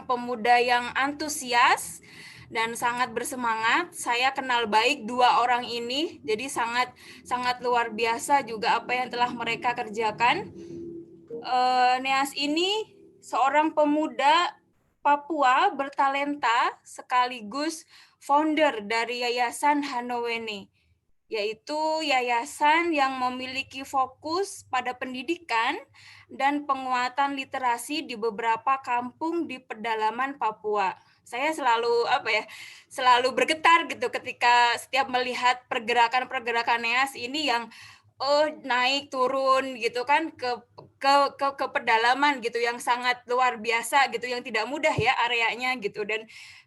pemuda yang antusias dan sangat bersemangat. Saya kenal baik dua orang ini, jadi sangat luar biasa juga apa yang telah mereka kerjakan. Neas ini seorang pemuda Papua bertalenta sekaligus founder dari Yayasan Hanowene, yaitu yayasan yang memiliki fokus pada pendidikan dan penguatan literasi di beberapa kampung di pedalaman Papua. Saya selalu bergetar gitu ketika setiap melihat pergerakan Neas ini yang naik turun gitu kan ke pedalaman gitu yang sangat luar biasa gitu, yang tidak mudah ya areanya gitu,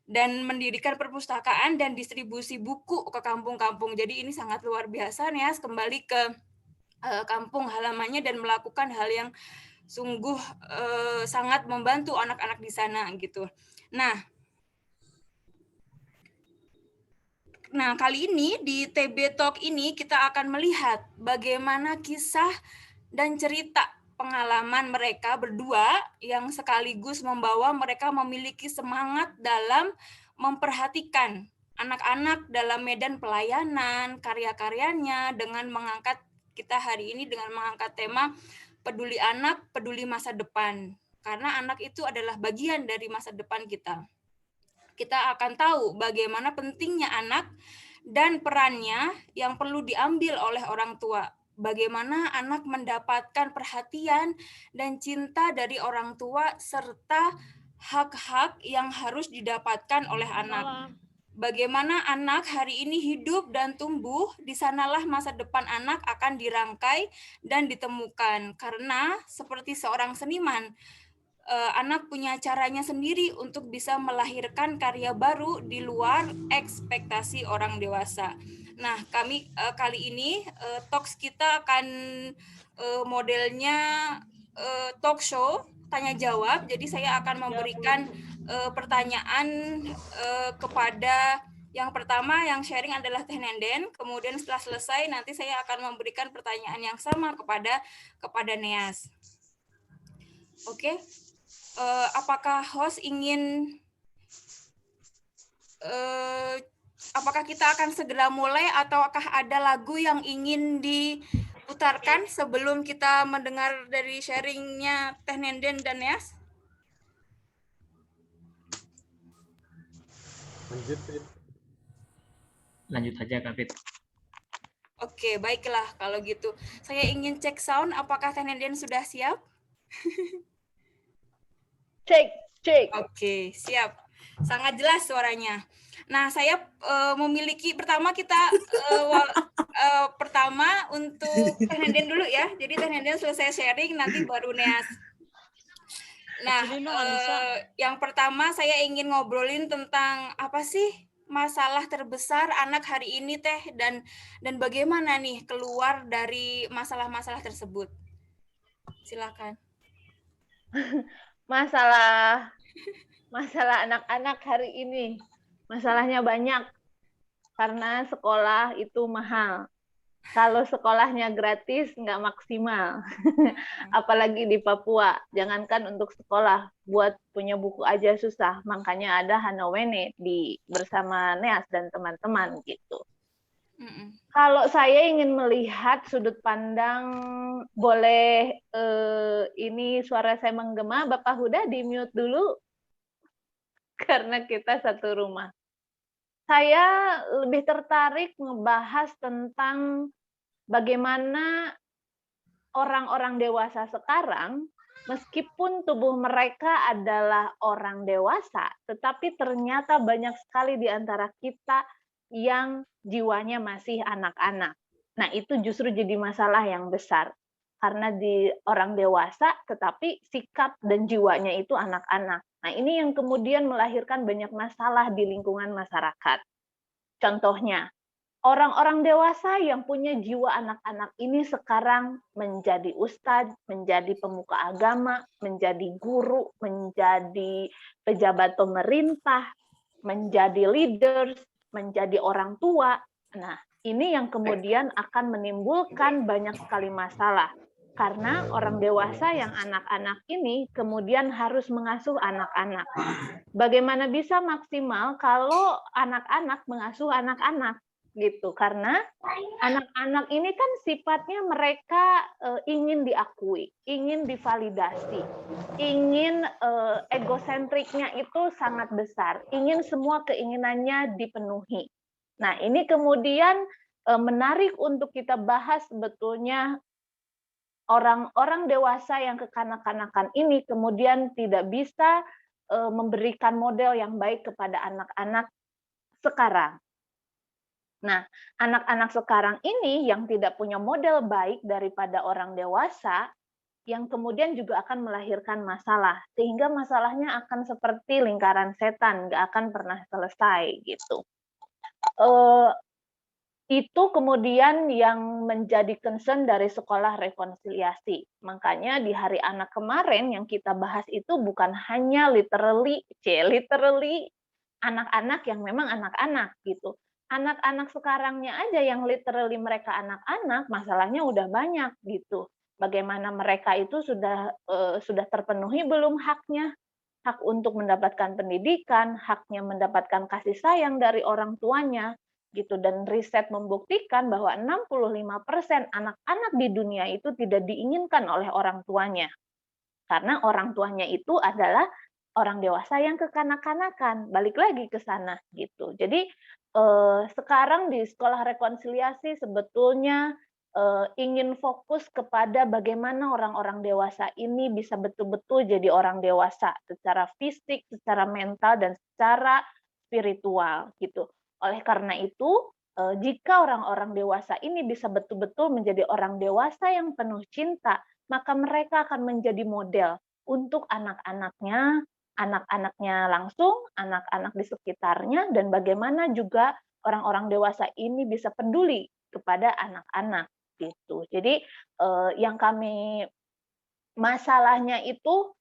dan mendirikan perpustakaan dan distribusi buku ke kampung-kampung. Jadi ini sangat luar biasa Neas kembali ke kampung halamannya dan melakukan hal yang sungguh sangat membantu anak-anak di sana gitu. Nah, kali ini di TB Talk ini kita akan melihat bagaimana kisah dan cerita pengalaman mereka berdua yang sekaligus membawa mereka memiliki semangat dalam memperhatikan anak-anak dalam medan pelayanan, karya-karyanya dengan mengangkat kita hari ini dengan mengangkat tema peduli anak, peduli masa depan. Karena anak itu adalah bagian dari masa depan kita. Kita akan tahu bagaimana pentingnya anak dan perannya yang perlu diambil oleh orang tua. Bagaimana anak mendapatkan perhatian dan cinta dari orang tua serta hak-hak yang harus didapatkan oleh anak. Bagaimana anak hari ini hidup dan tumbuh, di sanalah masa depan anak akan dirangkai dan ditemukan. Karena seperti seorang seniman, anak punya caranya sendiri untuk bisa melahirkan karya baru di luar ekspektasi orang dewasa. Nah, kami kali ini talks kita akan modelnya talk show tanya jawab. Jadi saya akan memberikan pertanyaan kepada yang pertama yang sharing adalah Teh Nenden. Kemudian setelah selesai nanti saya akan memberikan pertanyaan yang sama kepada Neas. Oke. Apakah host ingin apakah kita akan segera mulai ataukah ada lagu yang ingin diputarkan sebelum kita mendengar dari sharingnya Teh Nenden dan Neas? Lanjut aja Kak Fit. Oke, baiklah kalau gitu. Saya ingin cek sound, apakah Teh Nenden sudah siap? Cek. Oke, siap. Sangat jelas suaranya. Nah, saya memiliki pertama pertama untuk Teh Nenden dulu ya. Jadi Teh Nenden selesai sharing nanti baru Neas. Nah, yang pertama saya ingin ngobrolin tentang apa sih masalah terbesar anak hari ini Teh, dan bagaimana nih keluar dari masalah-masalah tersebut. Silakan. Masalah anak-anak hari ini, masalahnya banyak karena sekolah itu mahal. Kalau sekolahnya gratis nggak maksimal, apalagi di Papua. Jangankan untuk sekolah, buat punya buku aja susah. Makanya ada Hanowene bersama Neas dan teman-teman gitu. Kalau saya ingin melihat sudut pandang, boleh ini suara saya menggema, Bapak Huda di mute dulu, karena kita satu rumah. Saya lebih tertarik ngebahas tentang bagaimana orang-orang dewasa sekarang, meskipun tubuh mereka adalah orang dewasa, tetapi ternyata banyak sekali di antara kita yang jiwanya masih anak-anak. Nah, itu justru jadi masalah yang besar. Karena di orang dewasa, tetapi sikap dan jiwanya itu anak-anak. Nah, ini yang kemudian melahirkan banyak masalah di lingkungan masyarakat. Contohnya, orang-orang dewasa yang punya jiwa anak-anak ini sekarang menjadi ustadz, menjadi pemuka agama, menjadi guru, menjadi pejabat pemerintah, menjadi leaders, menjadi orang tua. Nah, ini yang kemudian akan menimbulkan banyak sekali masalah. Karena orang dewasa yang anak-anak ini kemudian harus mengasuh anak-anak. Bagaimana bisa maksimal kalau anak-anak mengasuh anak-anak gitu? Karena anak-anak ini kan sifatnya mereka ingin diakui, ingin divalidasi, ingin egosentriknya itu sangat besar, ingin semua keinginannya dipenuhi. Nah, ini kemudian menarik untuk kita bahas sebetulnya orang-orang dewasa yang kekanak-kanakan ini kemudian tidak bisa memberikan model yang baik kepada anak-anak sekarang. Nah, anak-anak sekarang ini yang tidak punya model baik daripada orang dewasa, yang kemudian juga akan melahirkan masalah, sehingga masalahnya akan seperti lingkaran setan, nggak akan pernah selesai gitu. Itu kemudian yang menjadi concern dari sekolah rekonsiliasi. Makanya di Hari Anak kemarin yang kita bahas itu bukan hanya literally anak-anak yang memang anak-anak gitu. Anak-anak sekarangnya aja yang literally mereka anak-anak, masalahnya udah banyak gitu. Bagaimana mereka itu sudah terpenuhi belum haknya? Hak untuk mendapatkan pendidikan, haknya mendapatkan kasih sayang dari orang tuanya, gitu. Dan riset membuktikan bahwa 65% anak-anak di dunia itu tidak diinginkan oleh orang tuanya. Karena orang tuanya itu adalah orang dewasa yang kekanak-kanakan. Balik lagi ke sana gitu. Jadi sekarang di sekolah rekonsiliasi sebetulnya ingin fokus kepada bagaimana orang-orang dewasa ini bisa betul-betul jadi orang dewasa secara fisik, secara mental, dan secara spiritual gitu. Oleh karena itu, jika orang-orang dewasa ini bisa betul-betul menjadi orang dewasa yang penuh cinta, maka mereka akan menjadi model untuk anak-anaknya langsung, anak-anak di sekitarnya, dan bagaimana juga orang-orang dewasa ini bisa peduli kepada anak-anak gitu. Jadi yang kami masalahnya itu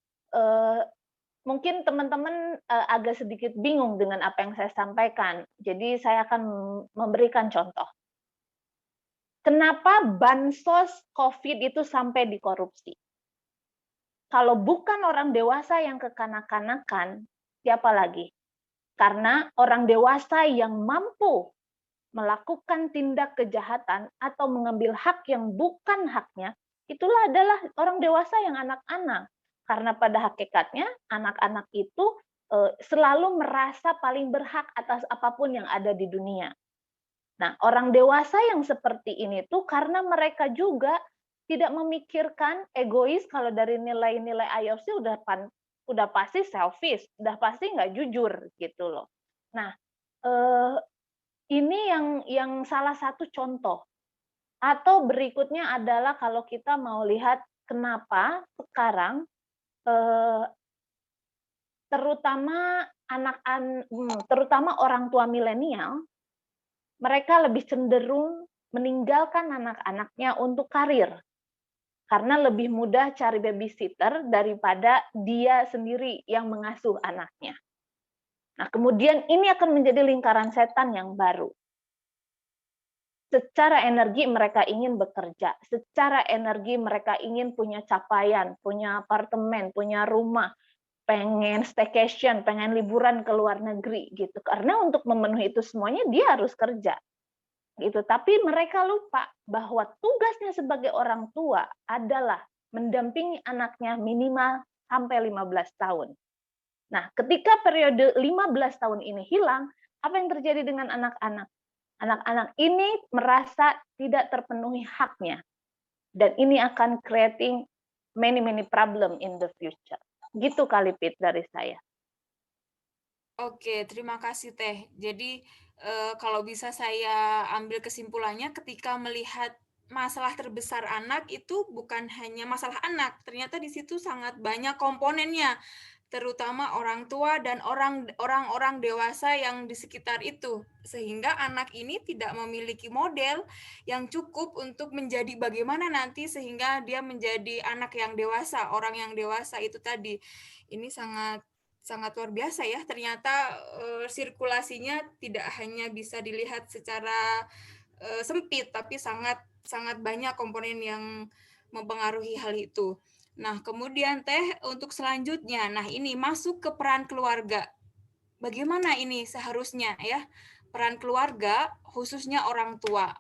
mungkin teman-teman agak sedikit bingung dengan apa yang saya sampaikan. Jadi saya akan memberikan contoh. Kenapa bansos COVID itu sampai dikorupsi? Kalau bukan orang dewasa yang kekanak-kanakan, siapa lagi? Karena orang dewasa yang mampu melakukan tindak kejahatan atau mengambil hak yang bukan haknya, itulah adalah orang dewasa yang anak-anak. Karena pada hakikatnya, anak-anak itu selalu merasa paling berhak atas apapun yang ada di dunia. Nah, orang dewasa yang seperti ini tuh karena mereka juga tidak memikirkan egois, kalau dari nilai-nilai IOC udah pasti selfish, udah pasti nggak jujur gitu loh. Nah, ini yang salah satu contoh. Atau berikutnya adalah kalau kita mau lihat kenapa sekarang terutama orang tua milenial, mereka lebih cenderung meninggalkan anak-anaknya untuk karir. Karena lebih mudah cari babysitter daripada dia sendiri yang mengasuh anaknya. Nah, kemudian ini akan menjadi lingkaran setan yang baru. Secara energi mereka ingin bekerja, secara energi mereka ingin punya capaian, punya apartemen, punya rumah, pengen staycation, pengen liburan ke luar negeri gitu. Karena untuk memenuhi itu semuanya dia harus kerja. Gitu. Tapi mereka lupa bahwa tugasnya sebagai orang tua adalah mendampingi anaknya minimal sampai 15 tahun. Nah, ketika periode 15 tahun ini hilang, apa yang terjadi dengan anak-anak? Anak-anak ini merasa tidak terpenuhi haknya. Dan ini akan creating many problem in the future. Gitu kali Pit dari saya. Oke, terima kasih Teh. Jadi kalau bisa saya ambil kesimpulannya ketika melihat masalah terbesar anak itu bukan hanya masalah anak, ternyata di situ sangat banyak komponennya, terutama orang tua dan orang-orang dewasa yang di sekitar itu. Sehingga anak ini tidak memiliki model yang cukup untuk menjadi bagaimana nanti sehingga dia menjadi anak yang dewasa, orang yang dewasa itu tadi. Ini sangat luar biasa ya, ternyata sirkulasinya tidak hanya bisa dilihat secara sempit, tapi sangat banyak komponen yang mempengaruhi hal itu. Nah, kemudian untuk selanjutnya, nah ini masuk ke peran keluarga. Bagaimana ini seharusnya ya? Peran keluarga khususnya orang tua.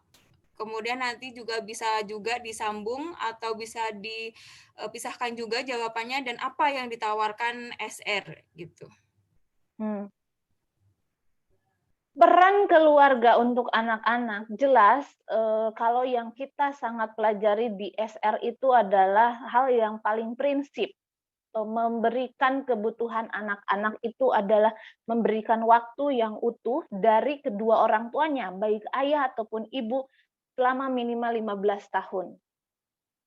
Kemudian nanti juga bisa juga disambung atau bisa dipisahkan juga jawabannya dan apa yang ditawarkan SR gitu. Peran keluarga untuk anak-anak jelas kalau yang kita sangat pelajari di SR itu adalah hal yang paling prinsip. Memberikan kebutuhan anak-anak itu adalah memberikan waktu yang utuh dari kedua orang tuanya, baik ayah ataupun ibu, selama minimal 15 tahun,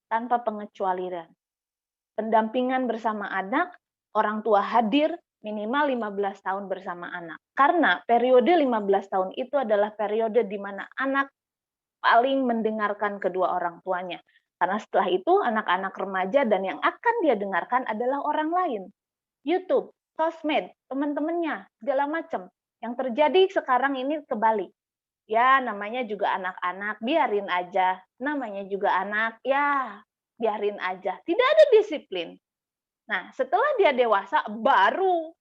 tanpa pengecualian. Pendampingan bersama anak, orang tua hadir minimal 15 tahun bersama anak. Karena periode 15 tahun itu adalah periode di mana anak paling mendengarkan kedua orang tuanya. Karena setelah itu anak-anak remaja dan yang akan dia dengarkan adalah orang lain. YouTube, sosmed, teman-temannya, segala macam. Yang terjadi sekarang ini kebalik. Ya, namanya juga anak-anak, biarin aja. Namanya juga anak, ya biarin aja. Tidak ada disiplin. Nah, setelah dia dewasa, baru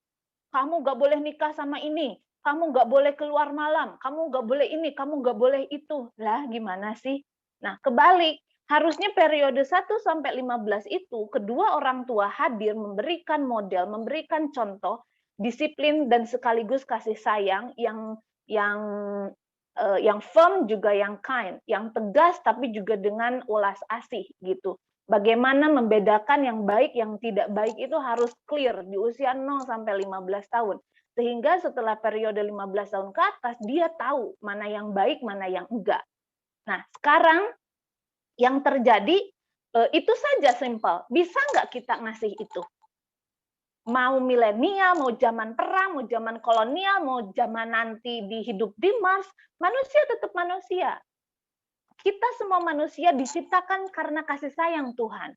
kamu gak boleh nikah sama ini, kamu gak boleh keluar malam, kamu gak boleh ini, kamu gak boleh itu. Lah, gimana sih? Nah, kebalik. Harusnya periode 1 sampai 15 itu kedua orang tua hadir memberikan model, memberikan contoh disiplin dan sekaligus kasih sayang yang firm juga yang kind, yang tegas tapi juga dengan ulas asih gitu. Bagaimana membedakan yang baik, yang tidak baik itu harus clear di usia 0 sampai 15 tahun. Sehingga setelah periode 15 tahun ke atas, dia tahu mana yang baik, mana yang enggak. Nah, sekarang yang terjadi, itu saja simple. Bisa nggak kita ngasih itu? Mau milenial, mau zaman perang, mau zaman kolonial, mau zaman nanti hidup di Mars, manusia tetap manusia. Kita semua manusia diciptakan karena kasih sayang Tuhan.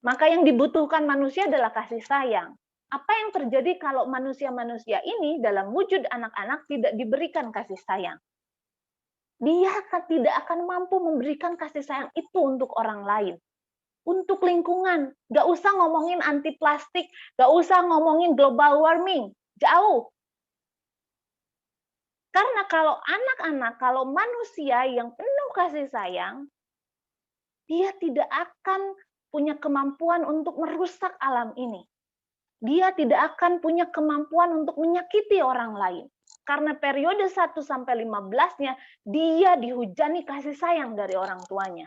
Maka yang dibutuhkan manusia adalah kasih sayang. Apa yang terjadi kalau manusia-manusia ini dalam wujud anak-anak tidak diberikan kasih sayang? Dia tidak akan mampu memberikan kasih sayang itu untuk orang lain. Untuk lingkungan, nggak usah ngomongin anti plastik, nggak usah ngomongin global warming, jauh. Karena kalau anak-anak, kalau manusia yang penuh kasih sayang, dia tidak akan punya kemampuan untuk merusak alam ini. Dia tidak akan punya kemampuan untuk menyakiti orang lain. Karena periode 1 sampai 15-nya dia dihujani kasih sayang dari orang tuanya.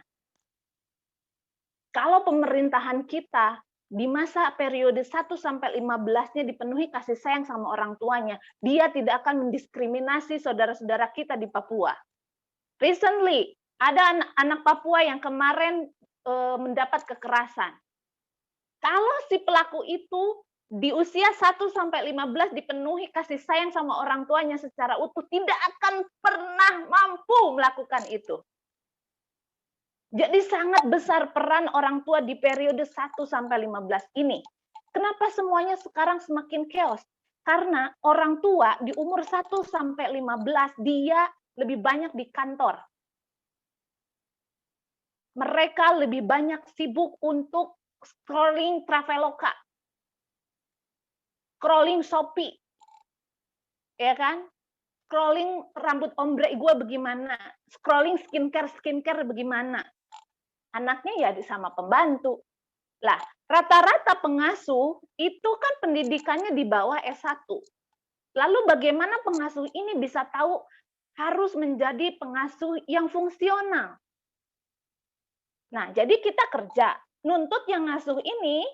Kalau pemerintahan kita di masa periode 1 sampai 15-nya dipenuhi kasih sayang sama orang tuanya, dia tidak akan mendiskriminasi saudara-saudara kita di Papua. Recently, ada anak Papua yang kemarin mendapat kekerasan. Kalau si pelaku itu di usia 1 sampai 15 dipenuhi kasih sayang sama orang tuanya secara utuh, tidak akan pernah mampu melakukan itu. Jadi sangat besar peran orang tua di periode 1 sampai 15 ini. Kenapa semuanya sekarang semakin chaos? Karena orang tua di umur 1 sampai 15 dia lebih banyak di kantor. Mereka lebih banyak sibuk untuk scrolling Traveloka, scrolling Shopee, ya kan? Scrolling rambut ombre gue bagaimana, scrolling skincare bagaimana. Anaknya ya sama pembantu. Lah, rata-rata pengasuh itu kan pendidikannya di bawah S1. Lalu bagaimana pengasuh ini bisa tahu harus menjadi pengasuh yang fungsional? Nah, jadi kita kerja, nuntut yang ngasuh ini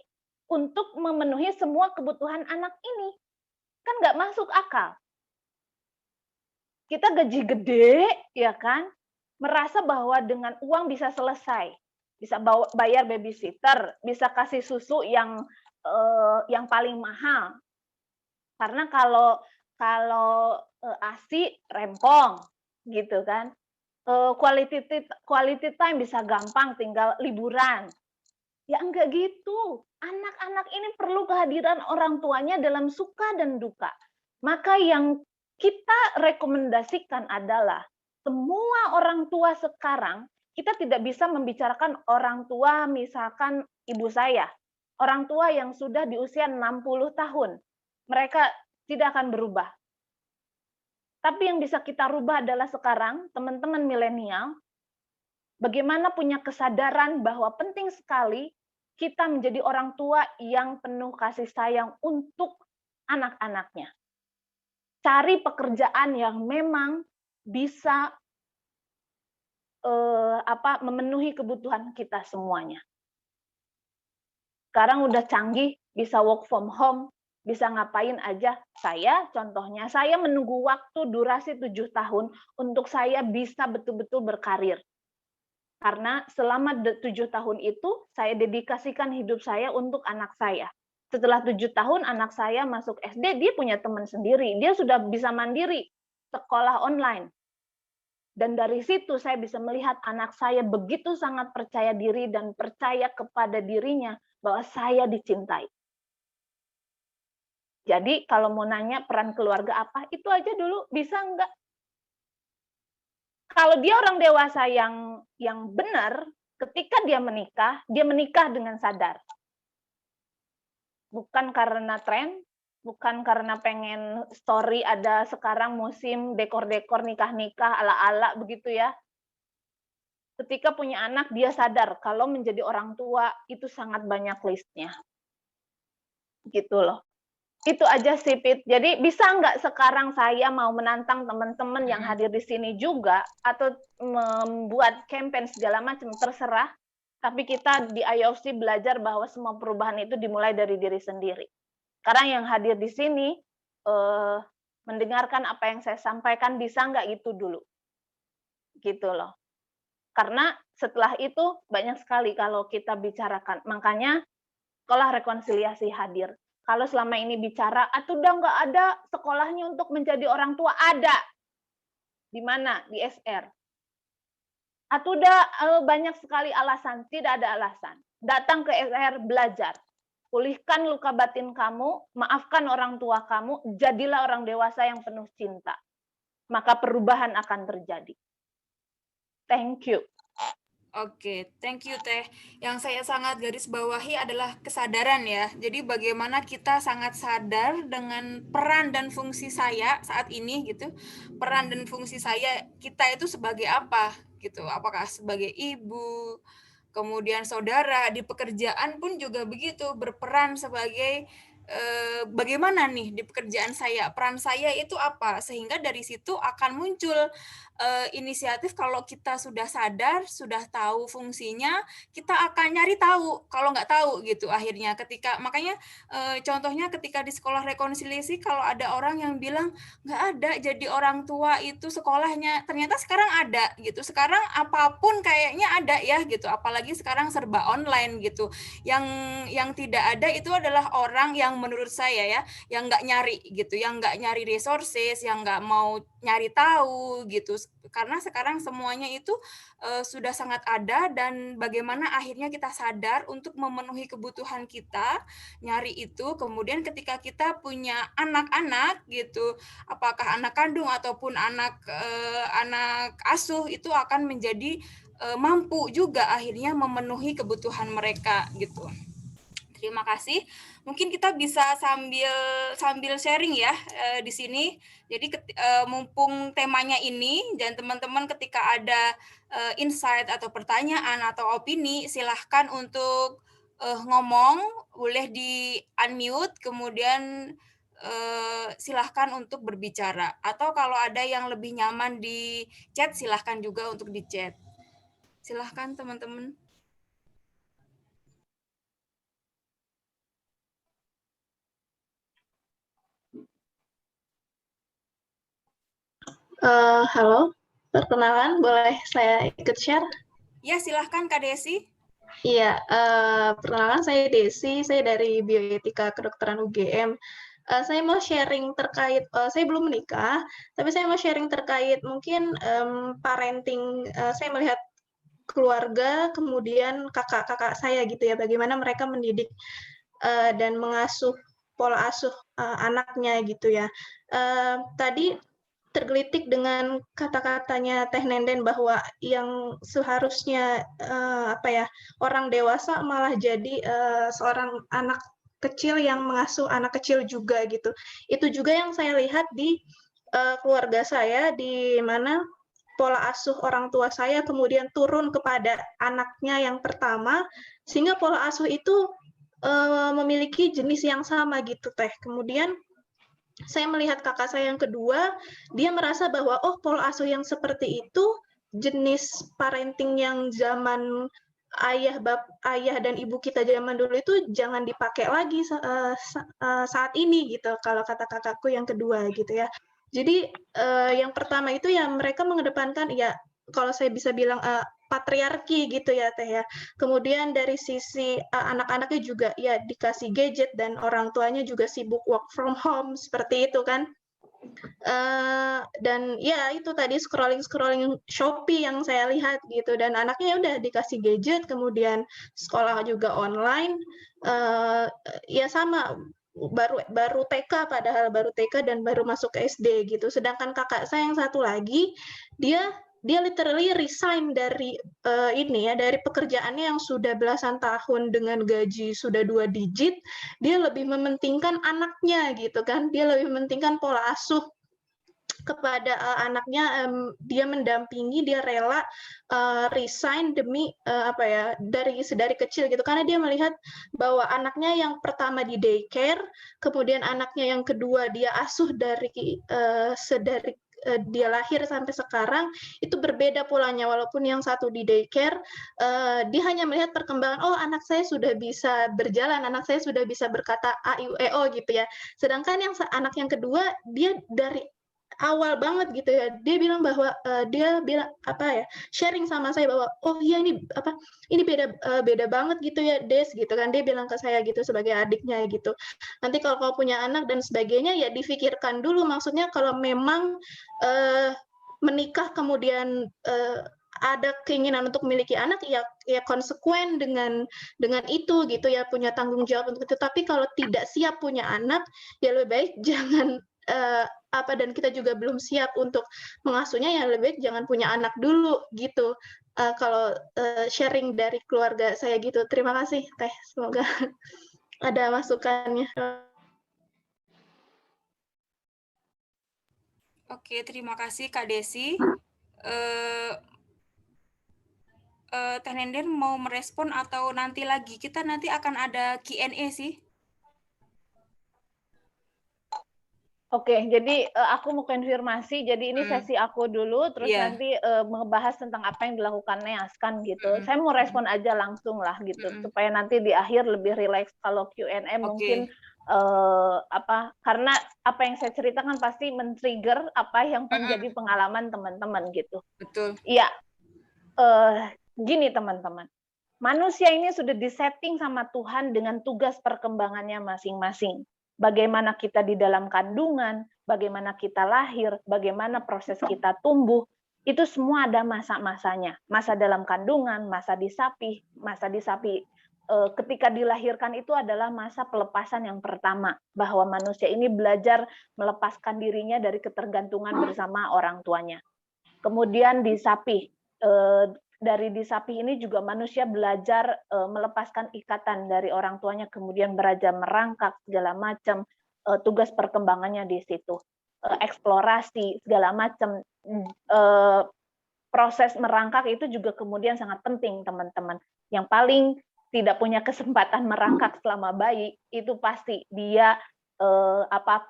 untuk memenuhi semua kebutuhan anak ini. Kan nggak masuk akal. Kita gaji gede, ya kan? Merasa bahwa dengan uang bisa selesai. Bisa bayar babysitter, bisa kasih susu yang paling mahal. Karena kalau ASI rempong, gitu kan. Quality time bisa gampang, tinggal liburan. Ya enggak gitu. Anak-anak ini perlu kehadiran orang tuanya dalam suka dan duka. Maka yang kita rekomendasikan adalah semua orang tua sekarang kita tidak bisa membicarakan orang tua, misalkan ibu saya, orang tua yang sudah di usia 60 tahun. Mereka tidak akan berubah. Tapi yang bisa kita rubah adalah sekarang, teman-teman milenial, bagaimana punya kesadaran bahwa penting sekali kita menjadi orang tua yang penuh kasih sayang untuk anak-anaknya. Cari pekerjaan yang memang bisa memenuhi kebutuhan kita semuanya. Sekarang udah canggih, bisa work from home, bisa ngapain aja. Contohnya, saya menunggu waktu durasi 7 tahun untuk saya bisa betul-betul berkarir. Karena selama 7 tahun itu, saya dedikasikan hidup saya untuk anak saya. Setelah 7 tahun, anak saya masuk SD, dia punya teman sendiri. Dia sudah bisa mandiri, sekolah online. Dan dari situ saya bisa melihat anak saya begitu sangat percaya diri dan percaya kepada dirinya bahwa saya dicintai. Jadi kalau mau nanya peran keluarga apa, itu aja dulu, bisa enggak? Kalau dia orang dewasa yang benar, ketika dia menikah dengan sadar. Bukan karena tren, bukan karena pengen story ada sekarang musim dekor-dekor nikah-nikah ala-ala begitu ya. Ketika punya anak, dia sadar kalau menjadi orang tua itu sangat banyak listnya. Gitu loh. Itu aja sih, Pit. Jadi bisa nggak sekarang saya mau menantang teman-teman yang hadir di sini juga, atau membuat campaign segala macam, terserah. Tapi kita di IOC belajar bahwa semua perubahan itu dimulai dari diri sendiri. Sekarang yang hadir di sini, mendengarkan apa yang saya sampaikan, bisa nggak itu dulu? Gitu loh. Karena setelah itu banyak sekali kalau kita bicarakan. Makanya sekolah rekonsiliasi hadir. Kalau selama ini bicara, udah nggak ada sekolahnya untuk menjadi orang tua, ada. Di mana? Di SR. Udah banyak sekali alasan, tidak ada alasan. Datang ke SR, belajar. Pulihkan luka batin kamu, maafkan orang tua kamu, jadilah orang dewasa yang penuh cinta. Maka perubahan akan terjadi. Thank you. Oke, thank you Teh. Yang saya sangat garis bawahi adalah kesadaran ya. Jadi bagaimana kita sangat sadar dengan peran dan fungsi saya saat ini gitu. Peran dan fungsi kita itu sebagai apa gitu. Apakah sebagai ibu, kemudian saudara, di pekerjaan pun juga begitu, berperan sebagai bagaimana nih di pekerjaan saya, peran saya itu apa, sehingga dari situ akan muncul inisiatif. Kalau kita sudah sadar, sudah tahu fungsinya, kita akan nyari tahu kalau nggak tahu gitu akhirnya. Makanya contohnya ketika di sekolah rekonsiliasi, kalau ada orang yang bilang nggak ada jadi orang tua itu sekolahnya, ternyata sekarang ada gitu. Sekarang apapun kayaknya ada ya gitu, apalagi sekarang serba online gitu. Yang tidak ada itu adalah orang yang menurut saya ya, yang nggak nyari gitu, yang nggak nyari resources, yang nggak mau nyari tahu gitu. Karena sekarang semuanya itu sudah sangat ada, dan bagaimana akhirnya kita sadar untuk memenuhi kebutuhan kita, nyari itu. Kemudian ketika kita punya anak-anak gitu, apakah anak kandung ataupun anak asuh, itu akan menjadi mampu juga akhirnya memenuhi kebutuhan mereka gitu. Terima kasih. Mungkin kita bisa sambil sharing ya di sini. Jadi mumpung temanya ini, dan teman-teman ketika ada insight atau pertanyaan atau opini, silahkan untuk ngomong, boleh di unmute, kemudian silahkan untuk berbicara. Atau kalau ada yang lebih nyaman di chat, silahkan juga untuk di chat. Silahkan teman-teman. Halo, perkenalan, boleh saya ikut share? Ya, silahkan Kak Desi. Iya, perkenalan saya Desi, saya dari Bioetika Kedokteran UGM. Saya mau sharing terkait, saya belum menikah, tapi saya mau sharing terkait mungkin parenting, saya melihat keluarga, kemudian kakak-kakak saya gitu ya, bagaimana mereka mendidik dan mengasuh pola asuh anaknya gitu ya. Tadi tergelitik dengan kata-katanya Teh Nenden bahwa yang seharusnya orang dewasa malah jadi seorang anak kecil yang mengasuh anak kecil juga gitu. Itu juga yang saya lihat di keluarga saya, di mana pola asuh orang tua saya kemudian turun kepada anaknya yang pertama, sehingga pola asuh itu memiliki jenis yang sama gitu Teh. Kemudian saya melihat kakak saya yang kedua, dia merasa bahwa oh pola asuh yang seperti itu jenis parenting yang zaman ayah dan ibu kita zaman dulu itu jangan dipakai lagi saat ini gitu kalau kata kakakku yang kedua gitu ya. Jadi yang pertama itu ya mereka mengedepankan ya kalau saya bisa bilang patriarki gitu ya Teh ya. Kemudian dari sisi anak-anaknya juga ya dikasih gadget dan orang tuanya juga sibuk work from home seperti itu kan. Dan ya itu tadi scrolling Shopee yang saya lihat gitu dan anaknya udah dikasih gadget kemudian sekolah juga online ya sama baru TK padahal baru TK dan baru masuk ke SD gitu sedangkan kakak saya yang satu lagi dia literally resign dari dari pekerjaannya yang sudah belasan tahun dengan gaji sudah 2 digit dia lebih mementingkan anaknya gitu kan dia lebih mementingkan pola asuh kepada anaknya dia mendampingi dia rela resign demi dari kecil gitu karena dia melihat bahwa anaknya yang pertama di daycare kemudian anaknya yang kedua dia asuh dari dia lahir sampai sekarang itu berbeda polanya walaupun yang satu di daycare dia hanya melihat perkembangan oh anak saya sudah bisa berjalan anak saya sudah bisa berkata a i u e o gitu ya sedangkan yang anak yang kedua dia dari awal banget gitu ya dia bilang bahwa dia bilang sharing sama saya bahwa oh iya ini beda banget gitu ya Des gitu kan dia bilang ke saya gitu sebagai adiknya gitu nanti kalau kau punya anak dan sebagainya ya difikirkan dulu maksudnya kalau memang menikah kemudian ada keinginan untuk memiliki anak ya konsekuen dengan itu gitu ya punya tanggung jawab untuk itu tapi kalau tidak siap punya anak ya lebih baik jangan dan kita juga belum siap untuk mengasuhnya ya lebih baik jangan punya anak dulu gitu kalau sharing dari keluarga saya gitu terima kasih Teh semoga ada masukannya. Oke, terima kasih Kak Desi. Teh Nenden mau merespon atau nanti lagi? Kita nanti akan ada Q&A sih. Oke, jadi aku mau konfirmasi. Jadi ini sesi aku dulu, terus nanti membahas tentang apa yang dilakukan Neas kan gitu. Saya mau respon aja langsung lah gitu, supaya nanti di akhir lebih rileks. Kalau Q&A mungkin karena apa yang saya ceritakan pasti men-trigger apa yang menjadi pengalaman teman-teman gitu. Betul. Iya, gini teman-teman. Manusia ini sudah disetting sama Tuhan dengan tugas perkembangannya masing-masing. Bagaimana kita di dalam kandungan, bagaimana kita lahir, bagaimana proses kita tumbuh, itu semua ada masa-masanya. Masa dalam kandungan, masa disapi. Ketika dilahirkan itu adalah masa pelepasan yang pertama, bahwa manusia ini belajar melepaskan dirinya dari ketergantungan bersama orang tuanya. Kemudian disapi. Dari disapi ini juga manusia belajar melepaskan ikatan dari orang tuanya, kemudian belajar merangkak segala macam, tugas perkembangannya di situ, eksplorasi segala macam. Proses merangkak itu juga kemudian sangat penting teman-teman. Yang paling tidak punya kesempatan merangkak selama bayi itu pasti dia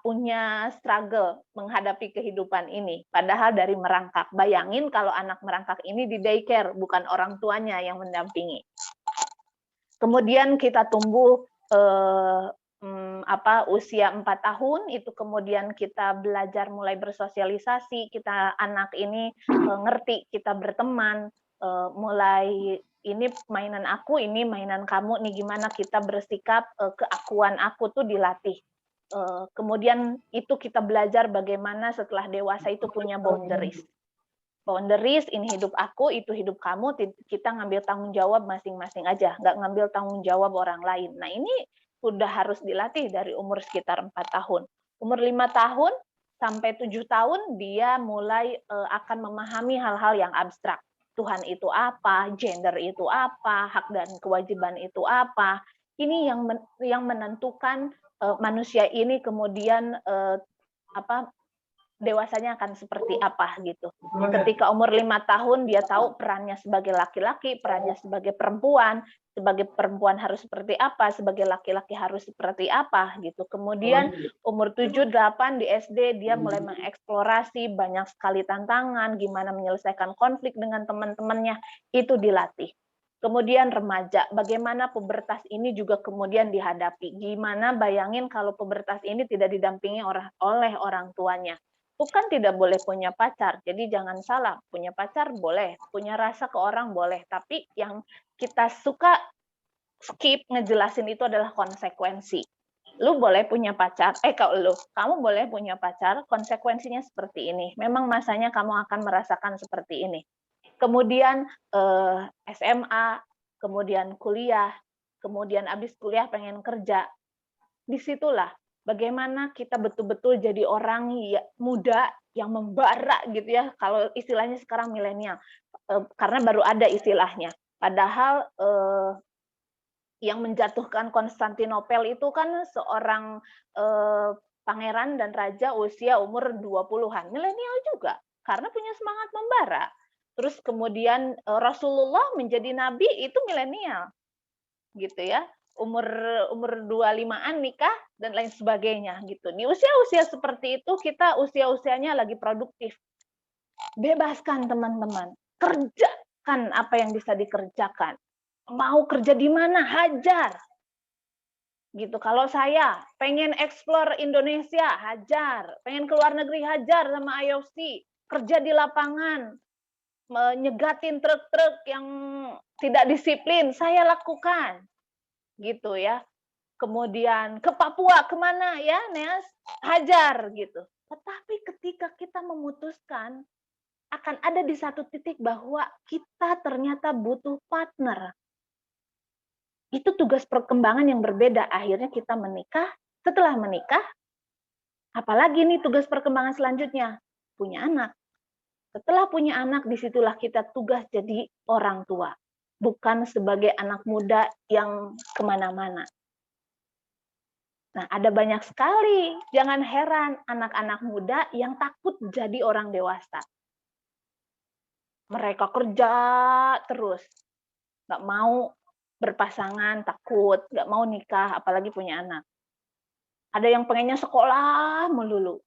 punya struggle menghadapi kehidupan ini. Padahal dari merangkak. Bayangin kalau anak merangkak ini di daycare, bukan orang tuanya yang mendampingi. Kemudian kita tumbuh usia 4 tahun, itu kemudian kita belajar mulai bersosialisasi, kita anak ini ngerti, kita berteman, mulai ini mainan aku, ini mainan kamu, nih gimana kita bersikap, keakuan aku tuh dilatih. Kemudian itu kita belajar bagaimana setelah dewasa itu punya boundaries. Boundaries, ini hidup aku, itu hidup kamu, kita ngambil tanggung jawab masing-masing aja, nggak ngambil tanggung jawab orang lain. Nah ini udah harus dilatih dari umur sekitar 4 tahun. Umur 5 tahun, sampai 7 tahun dia mulai akan memahami hal-hal yang abstrak. Tuhan itu apa, gender itu apa, hak dan kewajiban itu apa. Ini yang menentukan manusia ini kemudian dewasanya akan seperti apa gitu. Ketika umur 5 tahun dia tahu perannya sebagai laki-laki, perannya sebagai perempuan harus seperti apa, sebagai laki-laki harus seperti apa gitu. Kemudian umur 7, 8 di SD dia mulai mengeksplorasi banyak sekali tantangan, gimana menyelesaikan konflik dengan teman-temannya, itu dilatih. Kemudian remaja, bagaimana pubertas ini juga kemudian dihadapi. Gimana bayangin kalau pubertas ini tidak didampingi oleh orang tuanya. Bukan tidak boleh punya pacar, jadi jangan salah, punya pacar boleh, punya rasa ke orang boleh, tapi yang kita suka skip ngejelasin itu adalah konsekuensi. Lu boleh punya pacar, kamu boleh punya pacar, konsekuensinya seperti ini. Memang masanya kamu akan merasakan seperti ini. Kemudian SMA, kemudian kuliah, kemudian habis kuliah pengen kerja. Disitulah bagaimana kita betul-betul jadi orang muda yang membara gitu ya, kalau istilahnya sekarang milenial, karena baru ada istilahnya. Padahal yang menjatuhkan Konstantinopel itu kan seorang pangeran dan raja usia umur 20-an, milenial juga, karena punya semangat membara. Terus kemudian Rasulullah menjadi nabi itu milenial, gitu ya. Umur 25-an nikah dan lain sebagainya gitu. Di usia-usia seperti itu kita usia-usianya lagi produktif. Bebaskan teman-teman, kerjakan apa yang bisa dikerjakan. Mau kerja di mana, hajar. Gitu. Kalau saya pengen explore Indonesia, hajar. Pengen keluar negeri, hajar sama IOC. Kerja di lapangan, menyegatin truk-truk yang tidak disiplin, saya lakukan. Gitu ya. Kemudian ke Papua kemana ya, Neas? Hajar gitu. Tetapi ketika kita memutuskan, akan ada di satu titik bahwa kita ternyata butuh partner. Itu tugas perkembangan yang berbeda. Akhirnya kita menikah. Setelah menikah, apalagi nih tugas perkembangan selanjutnya? Punya anak. Setelah punya anak, disitulah kita tugas jadi orang tua. Bukan sebagai anak muda yang kemana-mana. Nah, ada banyak sekali. Jangan heran anak-anak muda yang takut jadi orang dewasa. Mereka kerja terus. Nggak mau berpasangan, takut. Nggak mau nikah, apalagi punya anak. Ada yang pengennya sekolah melulu.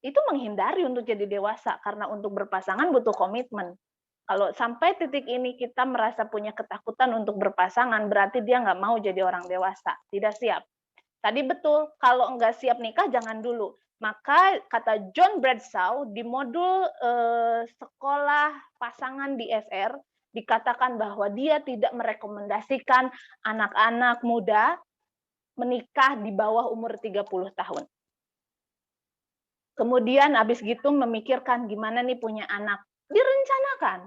Itu menghindari untuk jadi dewasa, karena untuk berpasangan butuh komitmen. Kalau sampai titik ini kita merasa punya ketakutan untuk berpasangan, berarti dia nggak mau jadi orang dewasa, tidak siap. Tadi betul, kalau nggak siap nikah jangan dulu. Maka kata John Bradshaw di modul sekolah pasangan di SR, dikatakan bahwa dia tidak merekomendasikan anak-anak muda menikah di bawah umur 30 tahun. Kemudian habis gitu memikirkan gimana nih punya anak. Direncanakan.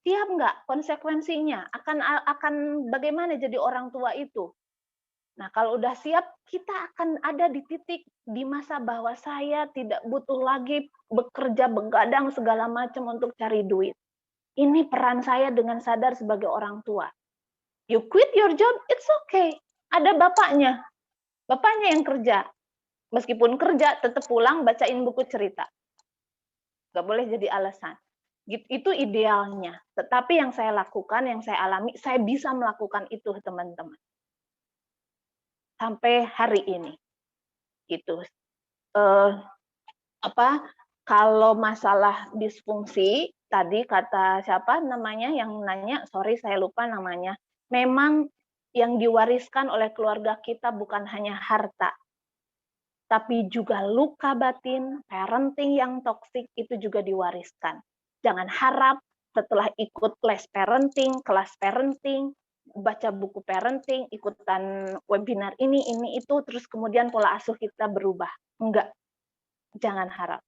Siap nggak konsekuensinya? Akan bagaimana jadi orang tua itu? Nah, kalau udah siap, kita akan ada di titik di masa bahwa saya tidak butuh lagi bekerja begadang segala macam untuk cari duit. Ini peran saya dengan sadar sebagai orang tua. You quit your job, it's okay. Ada bapaknya. Bapaknya yang kerja. Meskipun kerja, tetap pulang bacain buku cerita. Nggak boleh jadi alasan. Itu idealnya. Tetapi yang saya lakukan, yang saya alami, saya bisa melakukan itu, teman-teman. Sampai hari ini. Gitu. Kalau masalah disfungsi, tadi kata siapa namanya yang nanya, sorry saya lupa namanya, memang yang diwariskan oleh keluarga kita bukan hanya harta, tapi juga luka batin, parenting yang toksik itu juga diwariskan. Jangan harap setelah ikut les parenting, kelas parenting, baca buku parenting, ikutan webinar ini itu, terus kemudian pola asuh kita berubah. Enggak, jangan harap.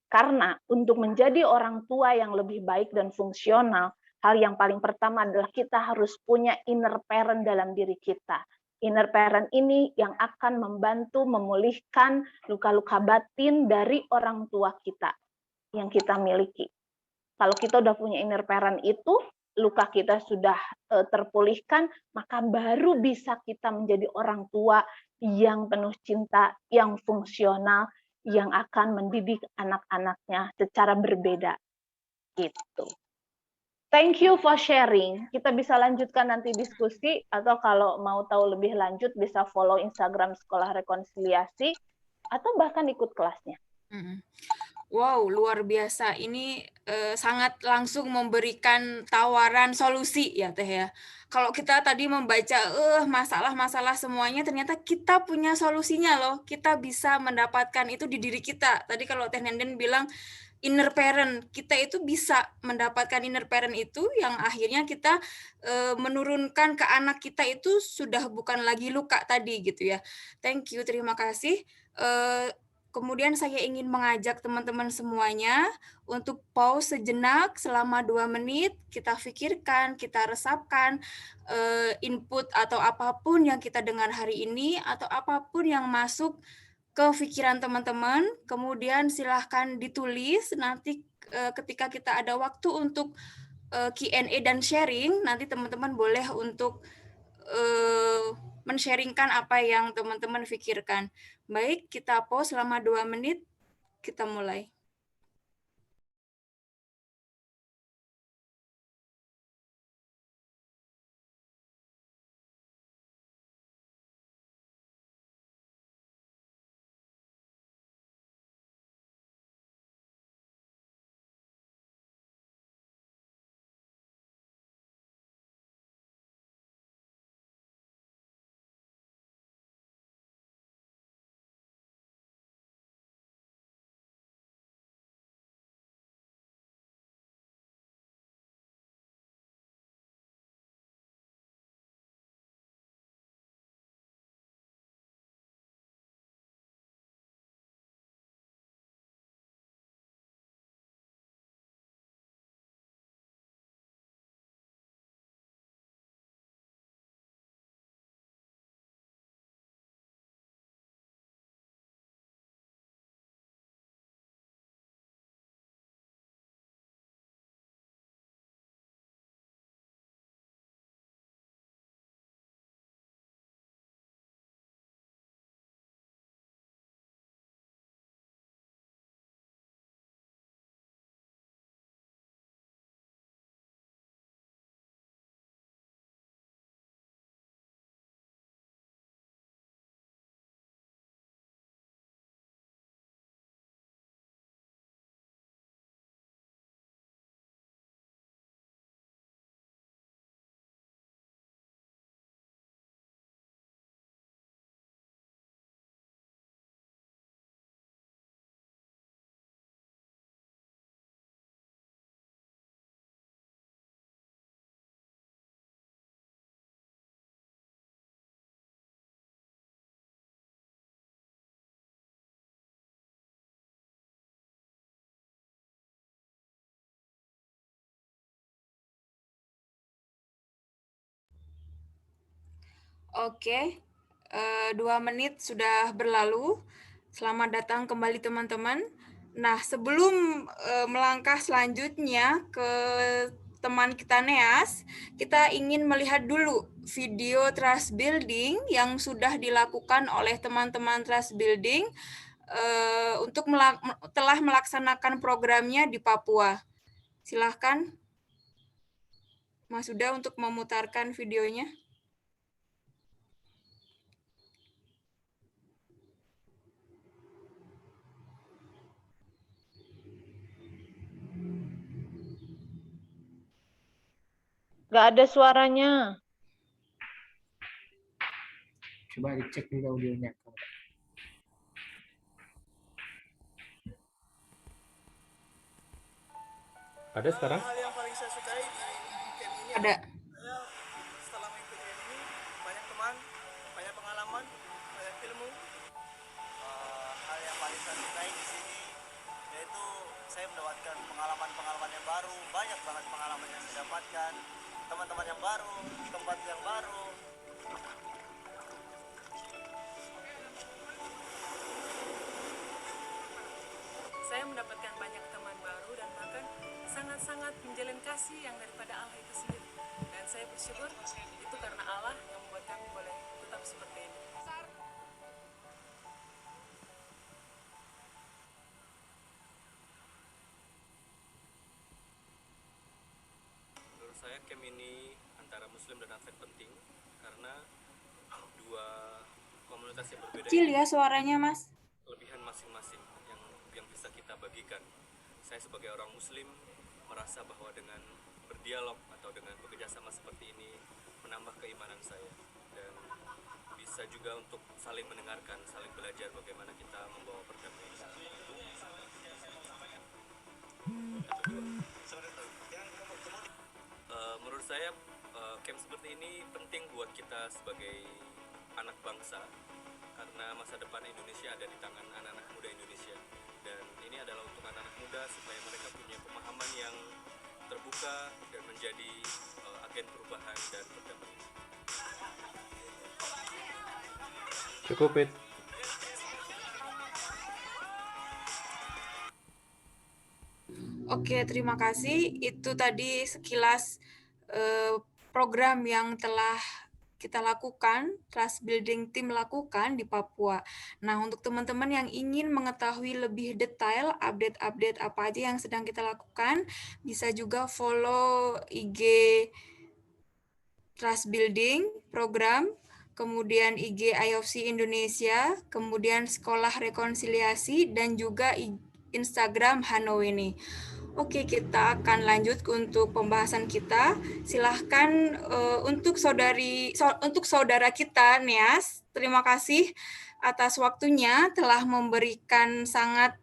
Karena untuk menjadi orang tua yang lebih baik dan fungsional, hal yang paling pertama adalah kita harus punya inner parent dalam diri kita. Inner parent ini yang akan membantu memulihkan luka-luka batin dari orang tua kita yang kita miliki. Kalau kita udah punya inner parent itu, luka kita sudah terpulihkan, maka baru bisa kita menjadi orang tua yang penuh cinta, yang fungsional, yang akan mendidik anak-anaknya secara berbeda. Gitu. Thank you for sharing. Kita bisa lanjutkan nanti diskusi, atau kalau mau tahu lebih lanjut bisa follow Instagram Sekolah Rekonsiliasi, atau bahkan ikut kelasnya. Wow, luar biasa. Ini sangat langsung memberikan tawaran solusi ya Teh ya. Kalau kita tadi membaca masalah-masalah semuanya, ternyata kita punya solusinya loh. Kita bisa mendapatkan itu di diri kita. Tadi kalau Teh Nenden bilang inner parent, kita itu bisa mendapatkan inner parent itu yang akhirnya kita menurunkan ke anak kita itu sudah bukan lagi luka tadi gitu ya. Thank you, terima kasih. Kemudian saya ingin mengajak teman-teman semuanya untuk pause sejenak selama 2 menit, kita pikirkan, kita resapkan input atau apapun yang kita dengar hari ini, atau apapun yang masuk ke pikiran teman-teman, kemudian silahkan ditulis, nanti ketika kita ada waktu untuk Q&A dan sharing, nanti teman-teman boleh untuk men-sharingkan apa yang teman-teman pikirkan. Baik, kita pause selama 2 menit, kita mulai. Oke, 2 menit sudah berlalu. Selamat datang kembali teman-teman. Nah, sebelum melangkah selanjutnya ke teman kita Neas, kita ingin melihat dulu video trust building yang sudah dilakukan oleh teman-teman trust building untuk telah melaksanakan programnya di Papua. Silahkan Mas Huda untuk memutarkan videonya. Nggak ada suaranya. Coba dicek dulu audionya. Ada sekarang? Hal yang paling saya sukai di camp ini Ada. saya setelah mengikuti camp ini banyak teman, banyak pengalaman, banyak ilmu. Hal yang paling saya sukai di sini yaitu saya mendapatkan pengalaman-pengalaman yang baru, banyak banget pengalaman yang saya dapatkan, teman-teman yang baru, tempat yang baru. Saya mendapatkan banyak teman baru dan bahkan sangat-sangat menjalin kasih yang daripada Allah itu sendiri. Dan saya bersyukur itu karena Allah yang membuat kami boleh tetap seperti ini. Menurut saya camp ini antara Muslim dan Advent penting karena dua komunitas yang berbeda Kecil ini ya suaranya, Mas. kelebihan masing-masing yang bisa kita bagikan. Saya sebagai orang Muslim merasa bahwa dengan berdialog atau dengan bekerja sama seperti ini menambah keimanan saya dan bisa juga untuk saling mendengarkan, saling belajar bagaimana kita membawa perdamaian. Menurut saya camp seperti ini penting buat kita sebagai anak bangsa karena masa depan Indonesia ada di tangan anak-anak muda Indonesia dan ini adalah untuk anak-anak muda supaya mereka punya pemahaman yang terbuka dan menjadi agen perubahan dan perdamaian. Cukup, Pit. Oke, terima kasih. Itu tadi sekilas program yang telah kita lakukan, Trust Building Team lakukan di Papua. Nah, untuk teman-teman yang ingin mengetahui lebih detail update-update apa aja yang sedang kita lakukan, bisa juga follow IG Trust Building Program, kemudian IG IOFC Indonesia, kemudian Sekolah Rekonsiliasi, dan juga Instagram Hanowene. Oke, kita akan lanjut untuk pembahasan kita. Silahkan untuk saudara kita, Neas, terima kasih atas waktunya telah memberikan sangat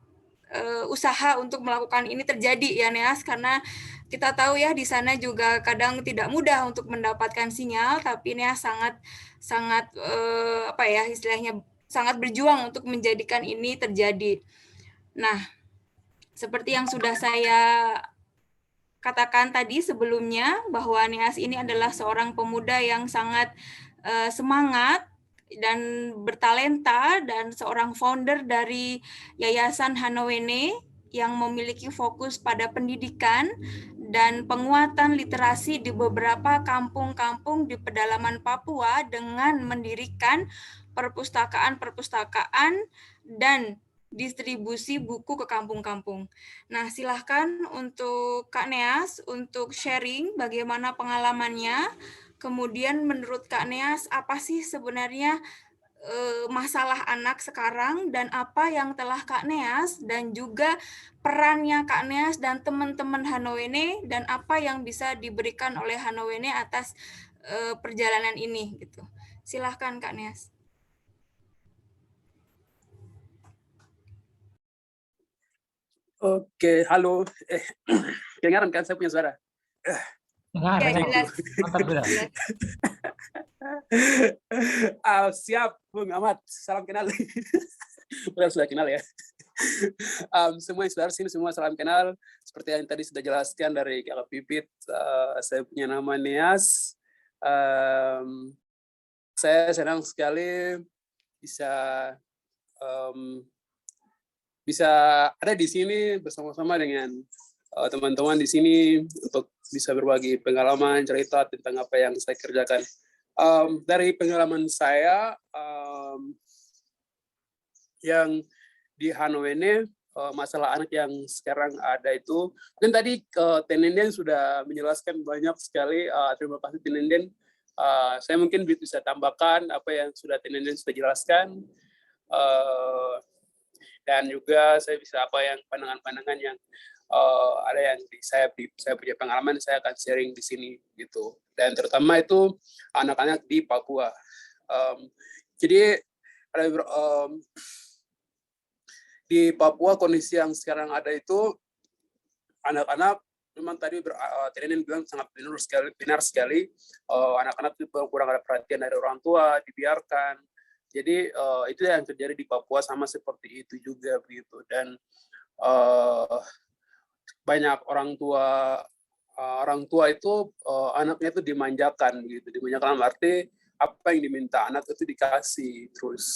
usaha untuk melakukan ini terjadi ya, Neas, karena kita tahu ya di sana juga kadang tidak mudah untuk mendapatkan sinyal, tapi Neas sangat apa ya istilahnya sangat berjuang untuk menjadikan ini terjadi. Nah, seperti yang sudah saya katakan tadi sebelumnya, bahwa Neas ini adalah seorang pemuda yang sangat semangat dan bertalenta dan seorang founder dari Yayasan Hanowene yang memiliki fokus pada pendidikan dan penguatan literasi di beberapa kampung-kampung di pedalaman Papua dengan mendirikan perpustakaan-perpustakaan dan distribusi buku ke kampung-kampung. Nah, silahkan untuk Kak Neas untuk sharing bagaimana pengalamannya. Kemudian menurut Kak Neas, apa sih sebenarnya masalah anak sekarang dan apa yang telah Kak Neas dan juga perannya Kak Neas dan teman-teman Hanowene dan apa yang bisa diberikan oleh Hanowene atas perjalanan ini gitu. Silahkan Kak Neas. Oke, halo. Kedengaran kan saya punya suara? Dengar, Ya, dengar. jelas. Mantap, jelas. Siap, Bung Ahmad. Salam kenal. Sudah kenal ya. Semua yang saudara sini semua salam kenal. Seperti yang tadi sudah jelaskan dari Kakak Pipit, saya punya nama Neas. Saya senang sekali bisa ada di sini bersama-sama dengan teman-teman di sini untuk bisa berbagi pengalaman, cerita tentang apa yang saya kerjakan. Dari pengalaman saya yang di Hanowene, masalah anak yang sekarang ada itu, dan tadi Tenenden sudah menjelaskan banyak sekali. Terima kasih Tenenden. Saya mungkin bisa tambahkan apa yang sudah Tenenden sudah jelaskan. Dan juga saya bisa apa yang pandangan-pandangan yang ada yang saya punya pengalaman, saya akan sharing di sini gitu. Dan terutama itu anak-anak di Papua. Jadi di Papua kondisi yang sekarang ada itu anak-anak memang tadi Tenenden bilang sangat benar sekali. Anak-anak itu kurang ada perhatian dari orang tua, dibiarkan. Jadi itu yang terjadi di Papua sama seperti itu juga begitu. Dan banyak orang tua itu anaknya itu dimanjakan begitu. Dimanjakan arti apa yang diminta anak itu dikasih, terus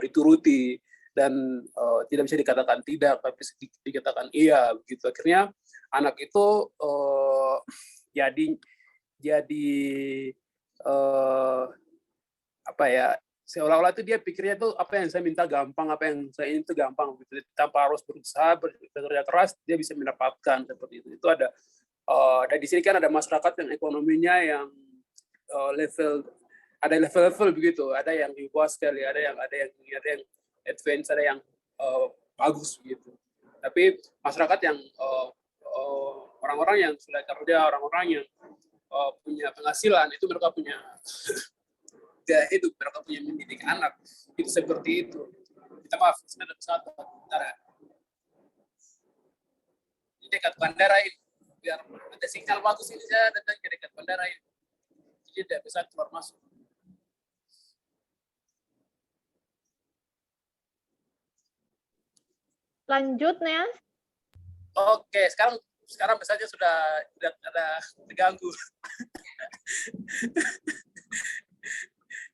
dituruti. dan tidak bisa dikatakan tidak, tapi dikatakan iya begitu. Akhirnya anak itu jadi apa ya, seolah-olah itu dia pikirnya tuh apa yang saya minta gampang, apa yang saya ini tuh gampang gitu. Tanpa harus berusaha bekerja keras dia bisa mendapatkan seperti itu. Itu ada dan di sini kan ada masyarakat yang ekonominya yang ada level-level begitu. Ada yang di bawah sekali, ada yang advance, ada yang bagus begitu. Tapi masyarakat yang orang-orang yang sudah kerja, orang-orang yang punya penghasilan, itu mereka punya gaya hidup, mereka punya mendidik anak, itu seperti itu. Kita maaf, sini ada pesawat bandara. Di dekat bandara ini, biar ada sinyal bagus ini, saya datang ke dekat bandara ini. Jadi tidak bisa keluar masuk. Lanjut, Neas. Oke, sekarang pesawatnya sudah ada terganggu.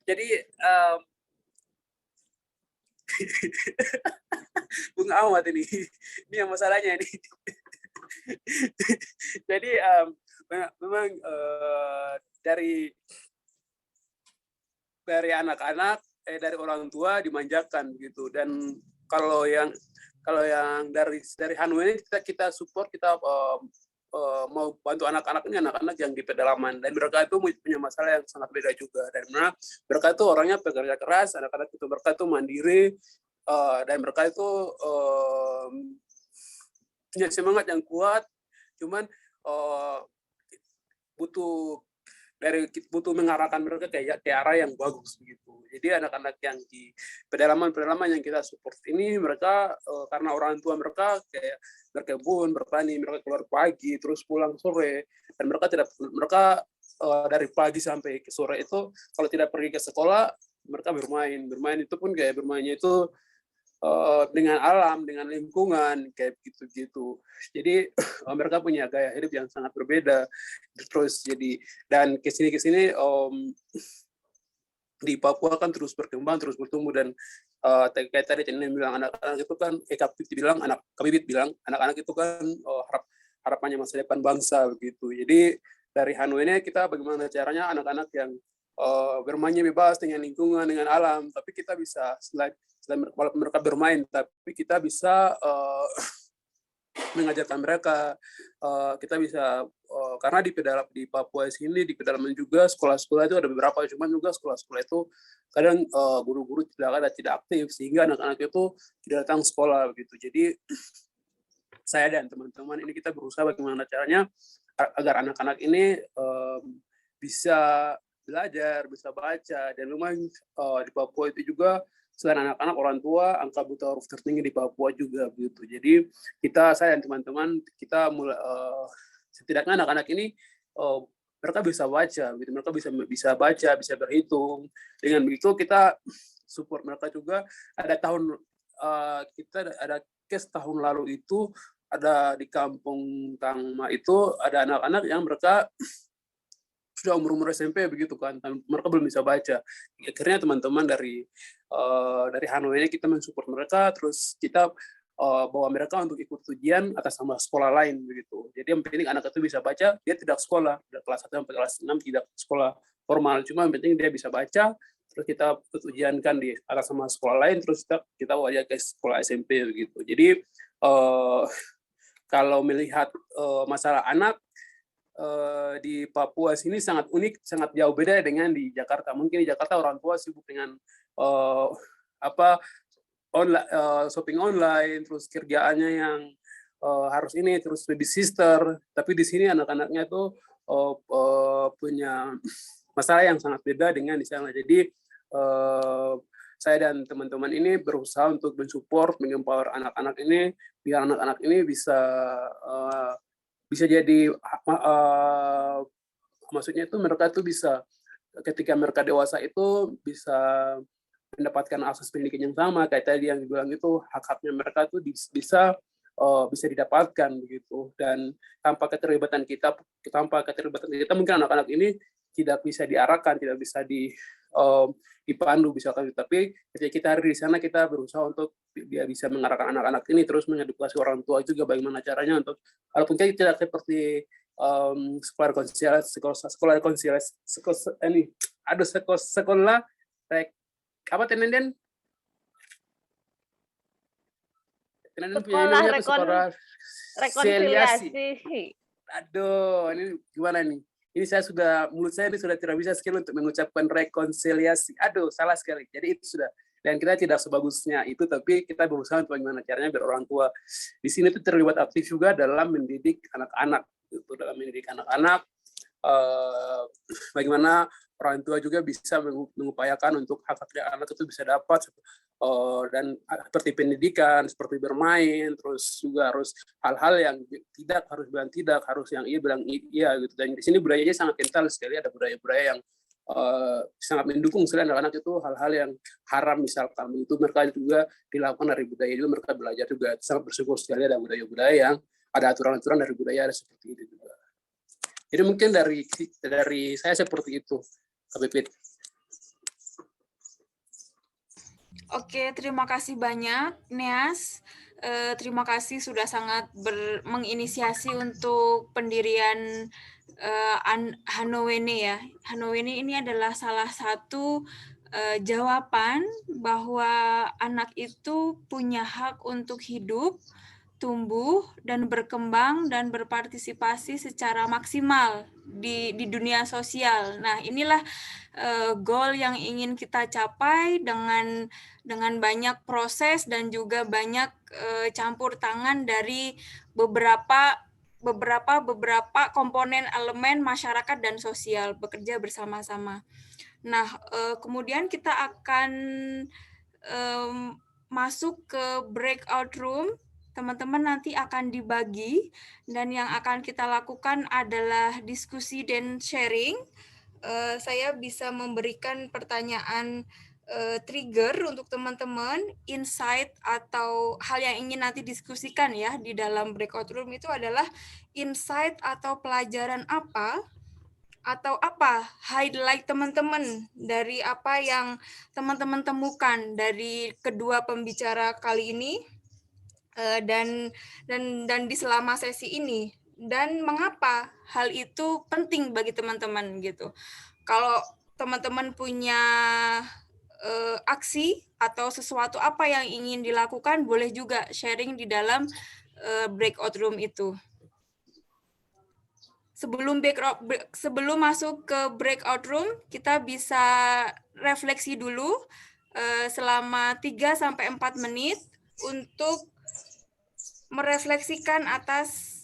Jadi Bung Ahmad ini yang masalahnya ini. Jadi memang dari anak-anak dari orang tua dimanjakan gitu. Dan kalau yang dari Hanu ini kita support, kita mau bantu anak-anak ini, anak-anak yang di pedalaman, dan mereka itu punya masalah yang sangat beda juga. Dan mereka itu orangnya pekerja keras, anak-anak itu mereka itu mandiri, dan mereka itu punya semangat yang kuat, cuman butuh mengarahkan mereka ke arah yang bagus begitu. Jadi anak-anak yang di pedalaman yang kita support ini, mereka karena orang tua mereka kayak berkebun, bertani, mereka keluar pagi terus pulang sore, dan mereka dari pagi sampai ke sore itu kalau tidak pergi ke sekolah, mereka bermain itu pun kayak bermainnya itu dengan alam, dengan lingkungan kayak gitu-gitu. Jadi mereka punya gaya hidup yang sangat berbeda. Terus dan kesini di Papua kan terus berkembang, terus bertumbuh, dan kayak tadi Cendana bilang, anak-anak itu kan Kabibit bilang anak-anak itu kan harapannya masa depan bangsa begitu. Jadi dari Hanu ini kita bagaimana caranya anak-anak yang bermainnya bebas dengan lingkungan, dengan alam, tapi kita bisa selain mereka bermain, tapi kita bisa mengajarkan mereka, kita bisa karena di Papua sini, di pedalaman juga sekolah-sekolah itu ada beberapa, cuman juga sekolah-sekolah itu kadang guru-guru tidak aktif, sehingga anak-anak itu tidak datang sekolah begitu. Jadi saya dan teman-teman ini kita berusaha bagaimana caranya agar anak-anak ini bisa belajar, bisa baca, dan memang di Papua itu juga selain anak-anak, orang tua, angka buta huruf tertinggi di Papua juga begitu. Jadi saya dan teman-teman kita mulai setidaknya anak-anak ini mereka bisa baca, gitu. Mereka bisa baca, bisa berhitung. Dengan begitu kita support mereka juga. Kita ada case tahun lalu itu ada di Kampung Tangma itu ada anak-anak yang mereka sudah umur SMP begitu kan, mereka belum bisa baca. Akhirnya teman-teman dari Hanu ini kita mensupport mereka, terus kita bawa mereka untuk ikut ujian atas nama sekolah lain begitu. Jadi yang penting anak itu bisa baca, dia tidak sekolah, dari kelas 1 sampai kelas 6 tidak sekolah formal, cuma yang penting dia bisa baca, terus kita ikut ujiankan di atas nama sekolah lain, terus kita bawa dia ke sekolah SMP begitu. Jadi kalau melihat masalah anak di Papua sini sangat unik, sangat jauh beda dengan di Jakarta. Mungkin di Jakarta orang tua sibuk dengan shopping online, terus kerjaannya yang harus ini, terus baby sister. Tapi di sini anak-anaknya tuh punya masalah yang sangat beda dengan di sana. Jadi saya dan teman-teman ini berusaha untuk mensupport, mengempower anak-anak ini, biar anak-anak ini bisa jadi maksudnya itu mereka itu bisa ketika mereka dewasa itu bisa mendapatkan akses pendidikan yang sama, kayak tadi yang dibilang itu hak-haknya mereka itu bisa didapatkan begitu. Dan tanpa keterlibatan kita mungkin anak-anak ini tidak bisa diarahkan, tidak bisa dipandu misalkan. Tapi ketika kita hari di sana, kita berusaha untuk dia bisa mengarahkan anak-anak ini, terus mengedukasi orang tua juga bagaimana caranya untuk, walaupun kita tidak seperti sekolah rekonsiliasi sekolah apa Tenenden Sekolah rekonsiliasi. Aduh, ini gimana nih? Ini saya sudah, mulut saya ini sudah tidak bisa sekali untuk mengucapkan rekonsiliasi. Aduh, salah sekali. Jadi itu sudah. Dan kita tidak sebagusnya itu, tapi kita berusaha untuk bagaimana caranya biar orang tua di sini itu terlibat aktif juga dalam mendidik anak-anak. Gitu, dalam mendidik anak-anak, bagaimana orang tua juga bisa mengupayakan untuk hak-hak anak itu bisa dapat, dan seperti pendidikan, seperti bermain, terus juga harus hal-hal yang tidak harus bilang tidak, harus yang iya bilang iya gitu. Dan di sini budayanya sangat kental sekali, ada budaya-budaya yang sangat mendukung selain anak-anak itu hal-hal yang haram misalkan itu mereka juga dilakukan dari budaya juga, mereka belajar juga. Sangat bersyukur sekali ada budaya-budaya yang ada aturan-aturan dari budaya ada seperti itu juga. Jadi mungkin dari saya seperti itu, Kak Pipit. Oke, terima kasih banyak, Neas. Terima kasih sudah sangat menginisiasi untuk pendirian Hanowene ya. Hanowene ini adalah salah satu jawaban bahwa anak itu punya hak untuk hidup, tumbuh, dan berkembang, dan berpartisipasi secara maksimal di dunia sosial. Nah, inilah goal yang ingin kita capai dengan banyak proses dan juga banyak campur tangan dari beberapa komponen elemen masyarakat dan sosial bekerja bersama-sama. Nah, kemudian kita akan masuk ke breakout room. Teman-teman nanti akan dibagi dan yang akan kita lakukan adalah diskusi dan sharing. Saya bisa memberikan pertanyaan trigger untuk teman-teman, insight atau hal yang ingin nanti diskusikan ya di dalam breakout room itu adalah insight atau pelajaran apa atau apa highlight teman-teman dari apa yang teman-teman temukan dari kedua pembicara kali ini dan di selama sesi ini, dan mengapa hal itu penting bagi teman-teman gitu. Kalau teman-teman punya aksi atau sesuatu apa yang ingin dilakukan, boleh juga sharing di dalam breakout room itu. Sebelum masuk ke breakout room, kita bisa refleksi dulu selama 3-4 menit untuk merefleksikan atas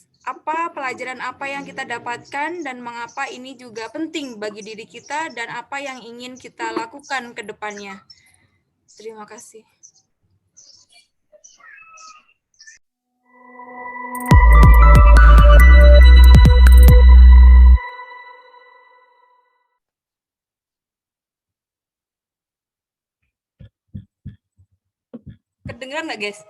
pelajaran apa yang kita dapatkan dan mengapa ini juga penting bagi diri kita dan apa yang ingin kita lakukan ke depannya. Terima kasih. Kedengeran nggak, guys?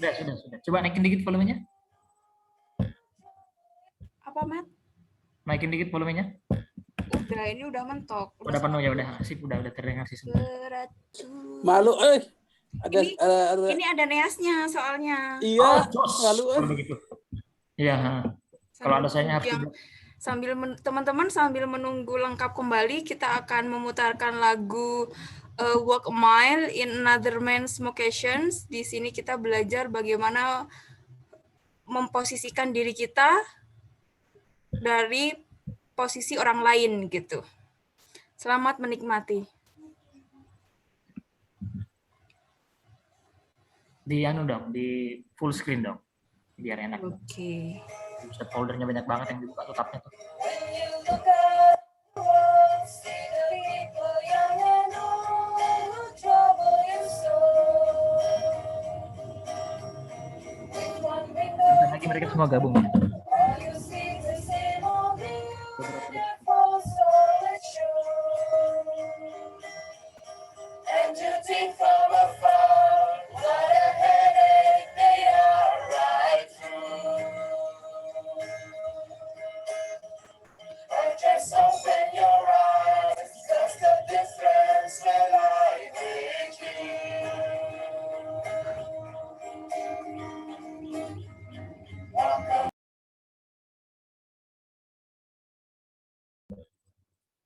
Sudah. Coba naikin dikit volumenya. Apa, Mat? Naikin dikit volumenya. Udah, ini udah mentok. Udah penuh ya, udah asik, udah terdengar sih semua. Malu, Ini ada neasnya soalnya. Iya, malu. Begitu. Iya. Kalau ada sayanya harus teman-teman sambil menunggu lengkap kembali, kita akan memutarkan lagu Walk a Mile in Another Man's Mocations. Di sini kita belajar bagaimana memposisikan diri kita dari posisi orang lain gitu. Selamat menikmati. Di di full screen dong, biar enak. Oke. Bisa foldernya banyak banget yang dibuka tutupnya tuh. Lagi mereka semua gabung.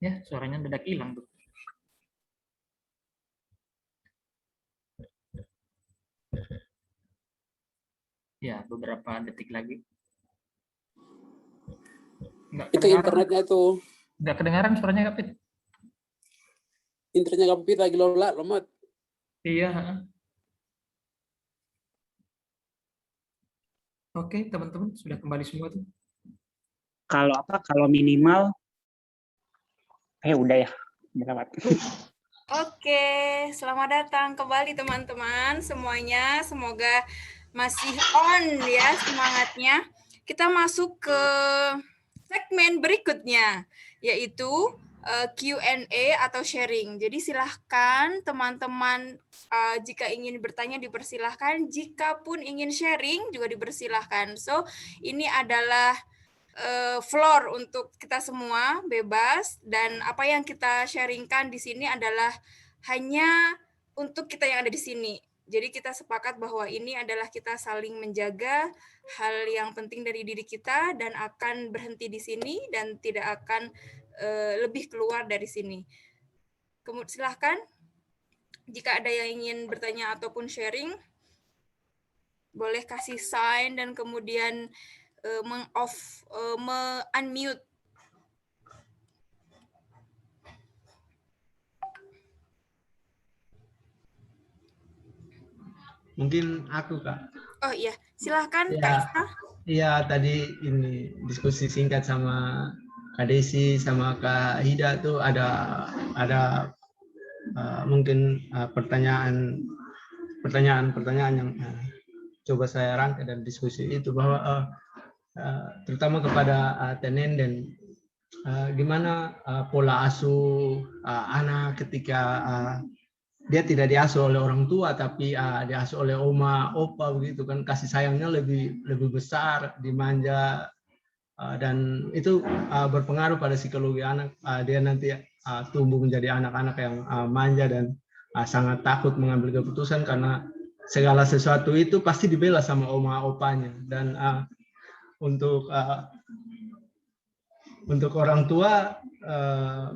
Ya, suaranya mendadak hilang tuh. Ya, beberapa detik lagi. Nggak Itu kedengaran. internetnya itu. Nggak kedengaran suaranya, Kak Pit? Internetnya Kak Pit lagi lemot. Iya. Oke, teman-teman sudah kembali semua tuh. Kalau minimal udah ya, udah lewat. Oke, selamat datang kembali teman-teman semuanya. Semoga masih on ya semangatnya. Kita masuk ke segmen berikutnya, yaitu Q&A atau sharing. Jadi silahkan teman-teman jika ingin bertanya dipersilahkan, jika pun ingin sharing juga dipersilahkan. So, ini adalah floor untuk kita semua, bebas, dan apa yang kita sharingkan di sini adalah hanya untuk kita yang ada di sini. Jadi kita sepakat bahwa ini adalah kita saling menjaga hal yang penting dari diri kita dan akan berhenti di sini dan tidak akan lebih keluar dari sini. Kemudian silahkan jika ada yang ingin bertanya ataupun sharing, boleh kasih sign dan kemudian unmute. Mungkin aku, Kak. Oh iya, silahkan Ya, Kak Isa. Iya, tadi ini diskusi singkat sama Kak Desi sama Kak Hida tuh ada mungkin pertanyaan yang coba saya rangkai dan diskusi itu bahwa terutama kepada Tenen dan gimana pola asuh anak ketika dia tidak diasuh oleh orang tua tapi diasuh oleh oma opa begitu kan, kasih sayangnya lebih besar, dimanja, dan itu berpengaruh pada psikologi anak. Dia nanti tumbuh menjadi anak-anak yang manja dan sangat takut mengambil keputusan karena segala sesuatu itu pasti dibela sama oma opanya. Dan untuk orang tua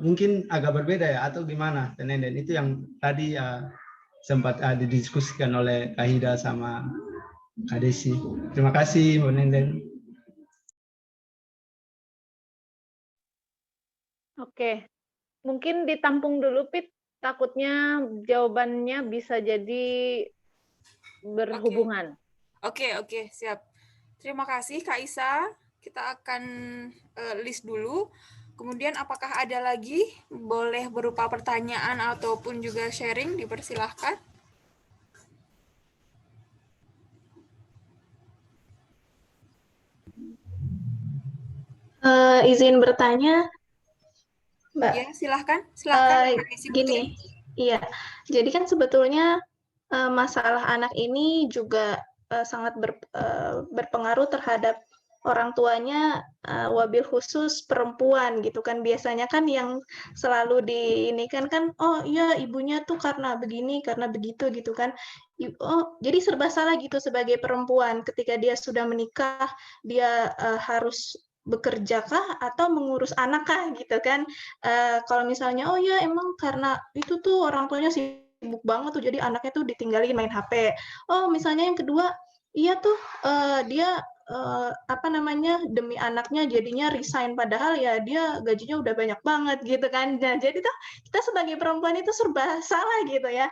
mungkin agak berbeda ya, atau gimana, Tenen? Dan itu yang tadi sempat didiskusikan oleh Kak Hida sama Kak Desi. Terima kasih, Mbak Nenden. Oke, mungkin ditampung dulu, Pit. Takutnya jawabannya bisa jadi berhubungan. Oke, siap. Terima kasih Kak Isa. Kita akan list dulu. Kemudian apakah ada lagi? Boleh berupa pertanyaan ataupun juga sharing, dipersilahkan. Izin bertanya, Mbak. Ya, silahkan. Gini, iya. Jadi kan sebetulnya masalah anak ini juga sangat berpengaruh terhadap orang tuanya, wabil khusus perempuan gitu kan. Biasanya kan yang selalu diinikan kan, oh iya ibunya tuh karena begini, karena begitu gitu kan. Oh, jadi serba salah gitu sebagai perempuan ketika dia sudah menikah, dia harus bekerja kah atau mengurus anak kah gitu kan. Kalau misalnya oh ya emang karena itu tuh orang tuanya sibuk banget tuh jadi anaknya tuh ditinggalin main HP. Oh misalnya yang kedua iya tuh dia demi anaknya jadinya resign padahal ya dia gajinya udah banyak banget gitu kan. Nah, jadi tuh kita sebagai perempuan itu serba salah gitu ya.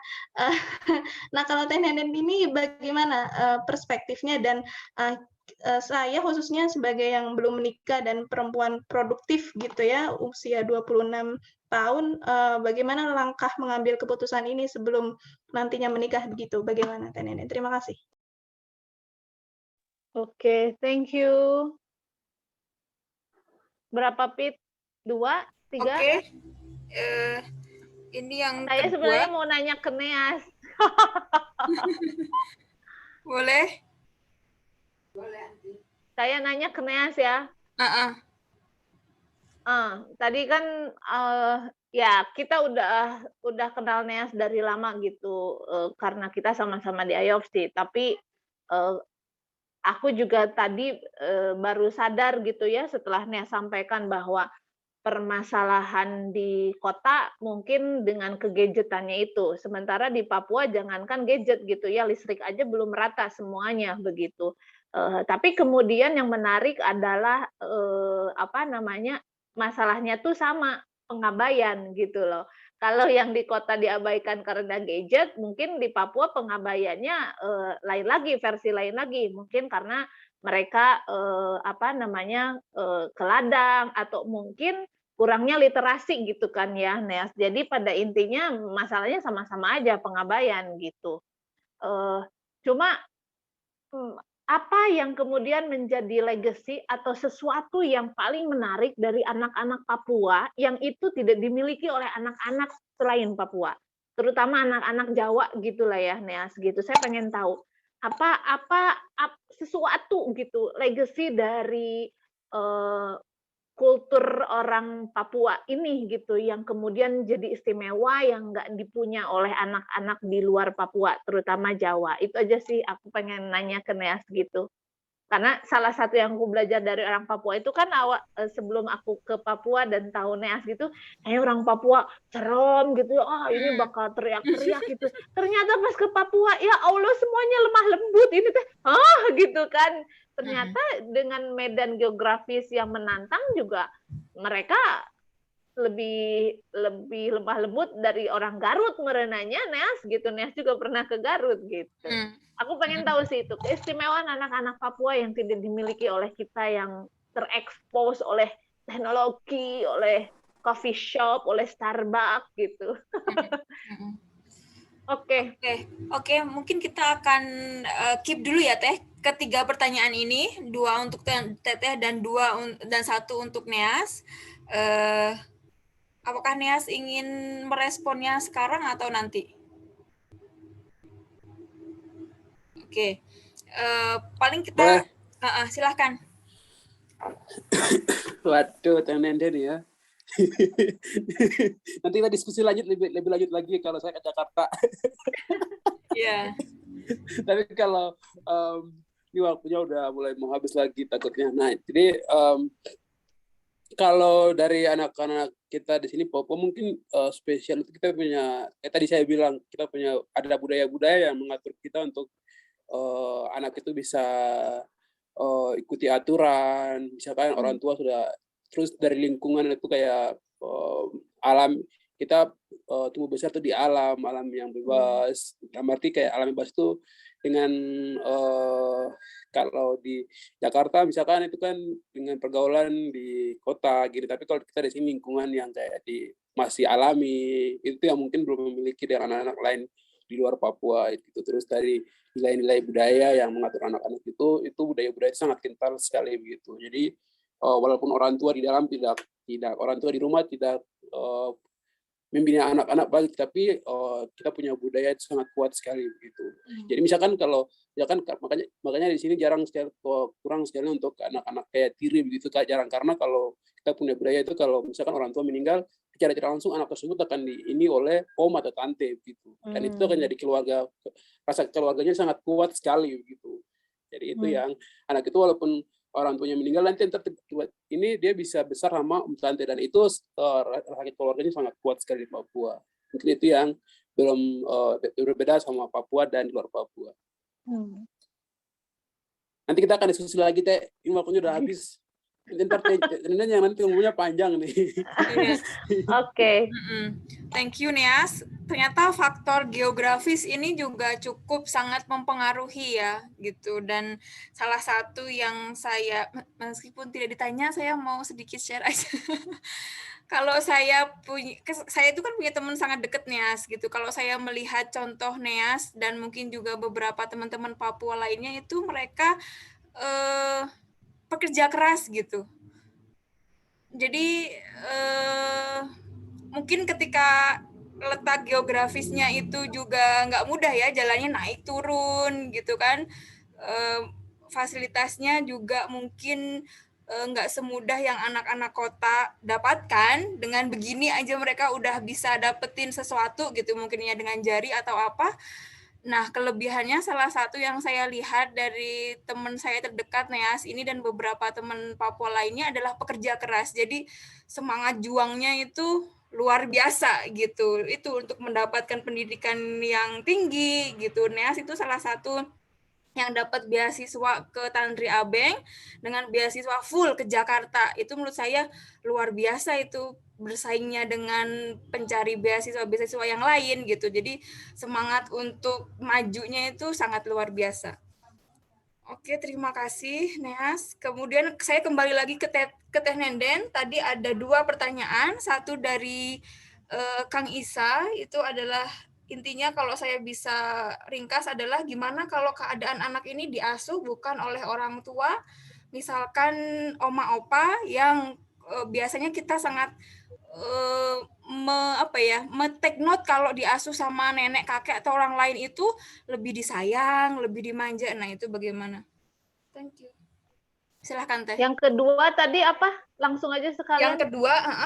Nah, kalau Tenen ini bagaimana perspektifnya dan saya khususnya sebagai yang belum menikah dan perempuan produktif gitu ya, usia 26 tahun, bagaimana langkah mengambil keputusan ini sebelum nantinya menikah begitu? Bagaimana Tenen? Terima kasih. Oke, thank you. Berapa, Pit? 2, 3? Oke. Ini yang saya kedua. Sebenarnya mau nanya ke Neas. Boleh? Saya nanya ke Neas ya. Tadi kan ya kita udah kenal Neas dari lama gitu, karena kita sama-sama di IOFC. Tapi aku juga tadi baru sadar gitu ya setelah Neas sampaikan bahwa permasalahan di kota mungkin dengan kegadgetannya itu. Sementara di Papua jangankan gadget gitu ya, listrik aja belum merata semuanya begitu. Tapi kemudian yang menarik adalah masalahnya tuh sama, pengabaian gitu loh. Kalau yang di kota diabaikan karena gadget, mungkin di Papua pengabaiannya lain lagi, versi lain lagi. Mungkin karena mereka ke ladang atau mungkin kurangnya literasi gitu kan ya, Neas. Jadi pada intinya masalahnya sama-sama aja pengabaian gitu. Cuma apa yang kemudian menjadi legacy atau sesuatu yang paling menarik dari anak-anak Papua yang itu tidak dimiliki oleh anak-anak selain Papua, terutama anak-anak Jawa gitulah ya, Neas gitu. Saya pengen tahu apa sesuatu gitu legacy dari kultur orang Papua ini gitu yang kemudian jadi istimewa yang nggak dipunya oleh anak-anak di luar Papua, terutama Jawa. Itu aja sih aku pengen nanya ke Neas gitu. Karena salah satu yang aku belajar dari orang Papua itu kan sebelum aku ke Papua dan tahu Neas gitu, orang Papua serem gitu, ini bakal teriak-teriak gitu. Ternyata pas ke Papua, ya Allah semuanya lemah lembut ini teh, gitu kan. Ternyata dengan medan geografis yang menantang juga mereka lebih lemah lembut dari orang Garut merenanya, Neas gitu. Neas juga pernah ke Garut gitu. Aku pengen tahu sih itu keistimewaan anak-anak Papua yang tidak dimiliki oleh kita yang terekspos oleh teknologi, oleh coffee shop, oleh Starbucks gitu. Oke, mungkin kita akan keep dulu ya Teh. Ketiga pertanyaan ini, 2 untuk Teteh dan 1 untuk Neas. Apakah Neas ingin meresponnya sekarang atau nanti? Oke, paling kita silahkan. Waduh, Nenden ya. Nanti kita diskusi lebih lanjut lagi kalau saya ke Jakarta. Iya. Tapi kalau ini waktunya udah mulai mau habis lagi takutnya. Nah, jadi kalau dari anak-anak kita di sini Papua mungkin spesial itu kita punya, tadi saya bilang kita punya ada budaya-budaya yang mengatur kita untuk anak itu bisa ikuti aturan, misalkan orang tua sudah terus dari lingkungan itu kayak alam kita tumbuh besar tuh di alam yang bebas. Arti kayak alam bebas itu dengan kalau di Jakarta misalkan itu kan dengan pergaulan di kota gitu, tapi kalau kita di sini lingkungan yang kayak masih alami itu yang mungkin belum memiliki dengan anak-anak lain di luar Papua itu. Terus dari nilai-nilai budaya yang mengatur anak-anak itu budaya-budaya itu sangat kental sekali begitu. Jadi walaupun orang tua di dalam tidak orang tua di rumah tidak membina anak-anak baik, tapi kita punya budaya itu sangat kuat sekali begitu. Jadi misalkan makanya di sini kurang sekali untuk anak-anak kayak tiri begitu, jarang, karena kalau kita punya budaya itu kalau misalkan orang tua meninggal secara langsung anak tersebut akan ini oleh om atau tante begitu. Dan itu akan jadi rasa keluarganya sangat kuat sekali begitu. Jadi itu yang anak itu walaupun orang tuanya meninggal nanti ini dia bisa besar sama om tante, dan itu rakyat keluarganya sangat kuat sekali di Papua. Mungkin itu yang belum berbeda sama Papua dan di luar Papua. Nanti kita akan diskusi lagi Teh, ini waktunya udah habis. Nanti ngomongnya panjang nih. Oke. Thank you Neas. Ternyata faktor geografis ini juga cukup sangat mempengaruhi ya gitu, dan salah satu yang saya meskipun tidak ditanya saya mau sedikit share aja. Kalau saya itu kan punya teman sangat deket Neas gitu. Kalau saya melihat contoh Neas dan mungkin juga beberapa teman-teman Papua lainnya itu mereka pekerja keras gitu. Jadi mungkin ketika letak geografisnya itu juga nggak mudah ya, jalannya naik turun gitu kan, fasilitasnya juga mungkin nggak semudah yang anak-anak kota dapatkan. Dengan begini aja mereka udah bisa dapetin sesuatu gitu, mungkin ya dengan jari atau apa. Nah, kelebihannya salah satu yang saya lihat dari teman saya terdekat Neas ini dan beberapa teman Papua lainnya adalah pekerja keras. Jadi semangat juangnya itu luar biasa gitu. Itu untuk mendapatkan pendidikan yang tinggi gitu. Neas itu salah satu yang dapat beasiswa ke Tandri Abeng dengan beasiswa full ke Jakarta. Itu menurut saya luar biasa itu bersaingnya dengan pencari beasiswa-beasiswa yang lain gitu. Jadi semangat untuk majunya itu sangat luar biasa. Oke, terima kasih Neas. Kemudian saya kembali lagi ke Teh Nenden. Tadi ada 2 pertanyaan. Satu dari Kang Isa, itu adalah intinya kalau saya bisa ringkas adalah gimana kalau keadaan anak ini diasuh bukan oleh orang tua, misalkan oma opa yang biasanya kita sangat take note kalau diasuh sama nenek kakek atau orang lain itu lebih disayang, lebih dimanja. Nah, itu bagaimana? Thank you. Silahkan Teh. Yang kedua tadi apa? Langsung aja sekalian.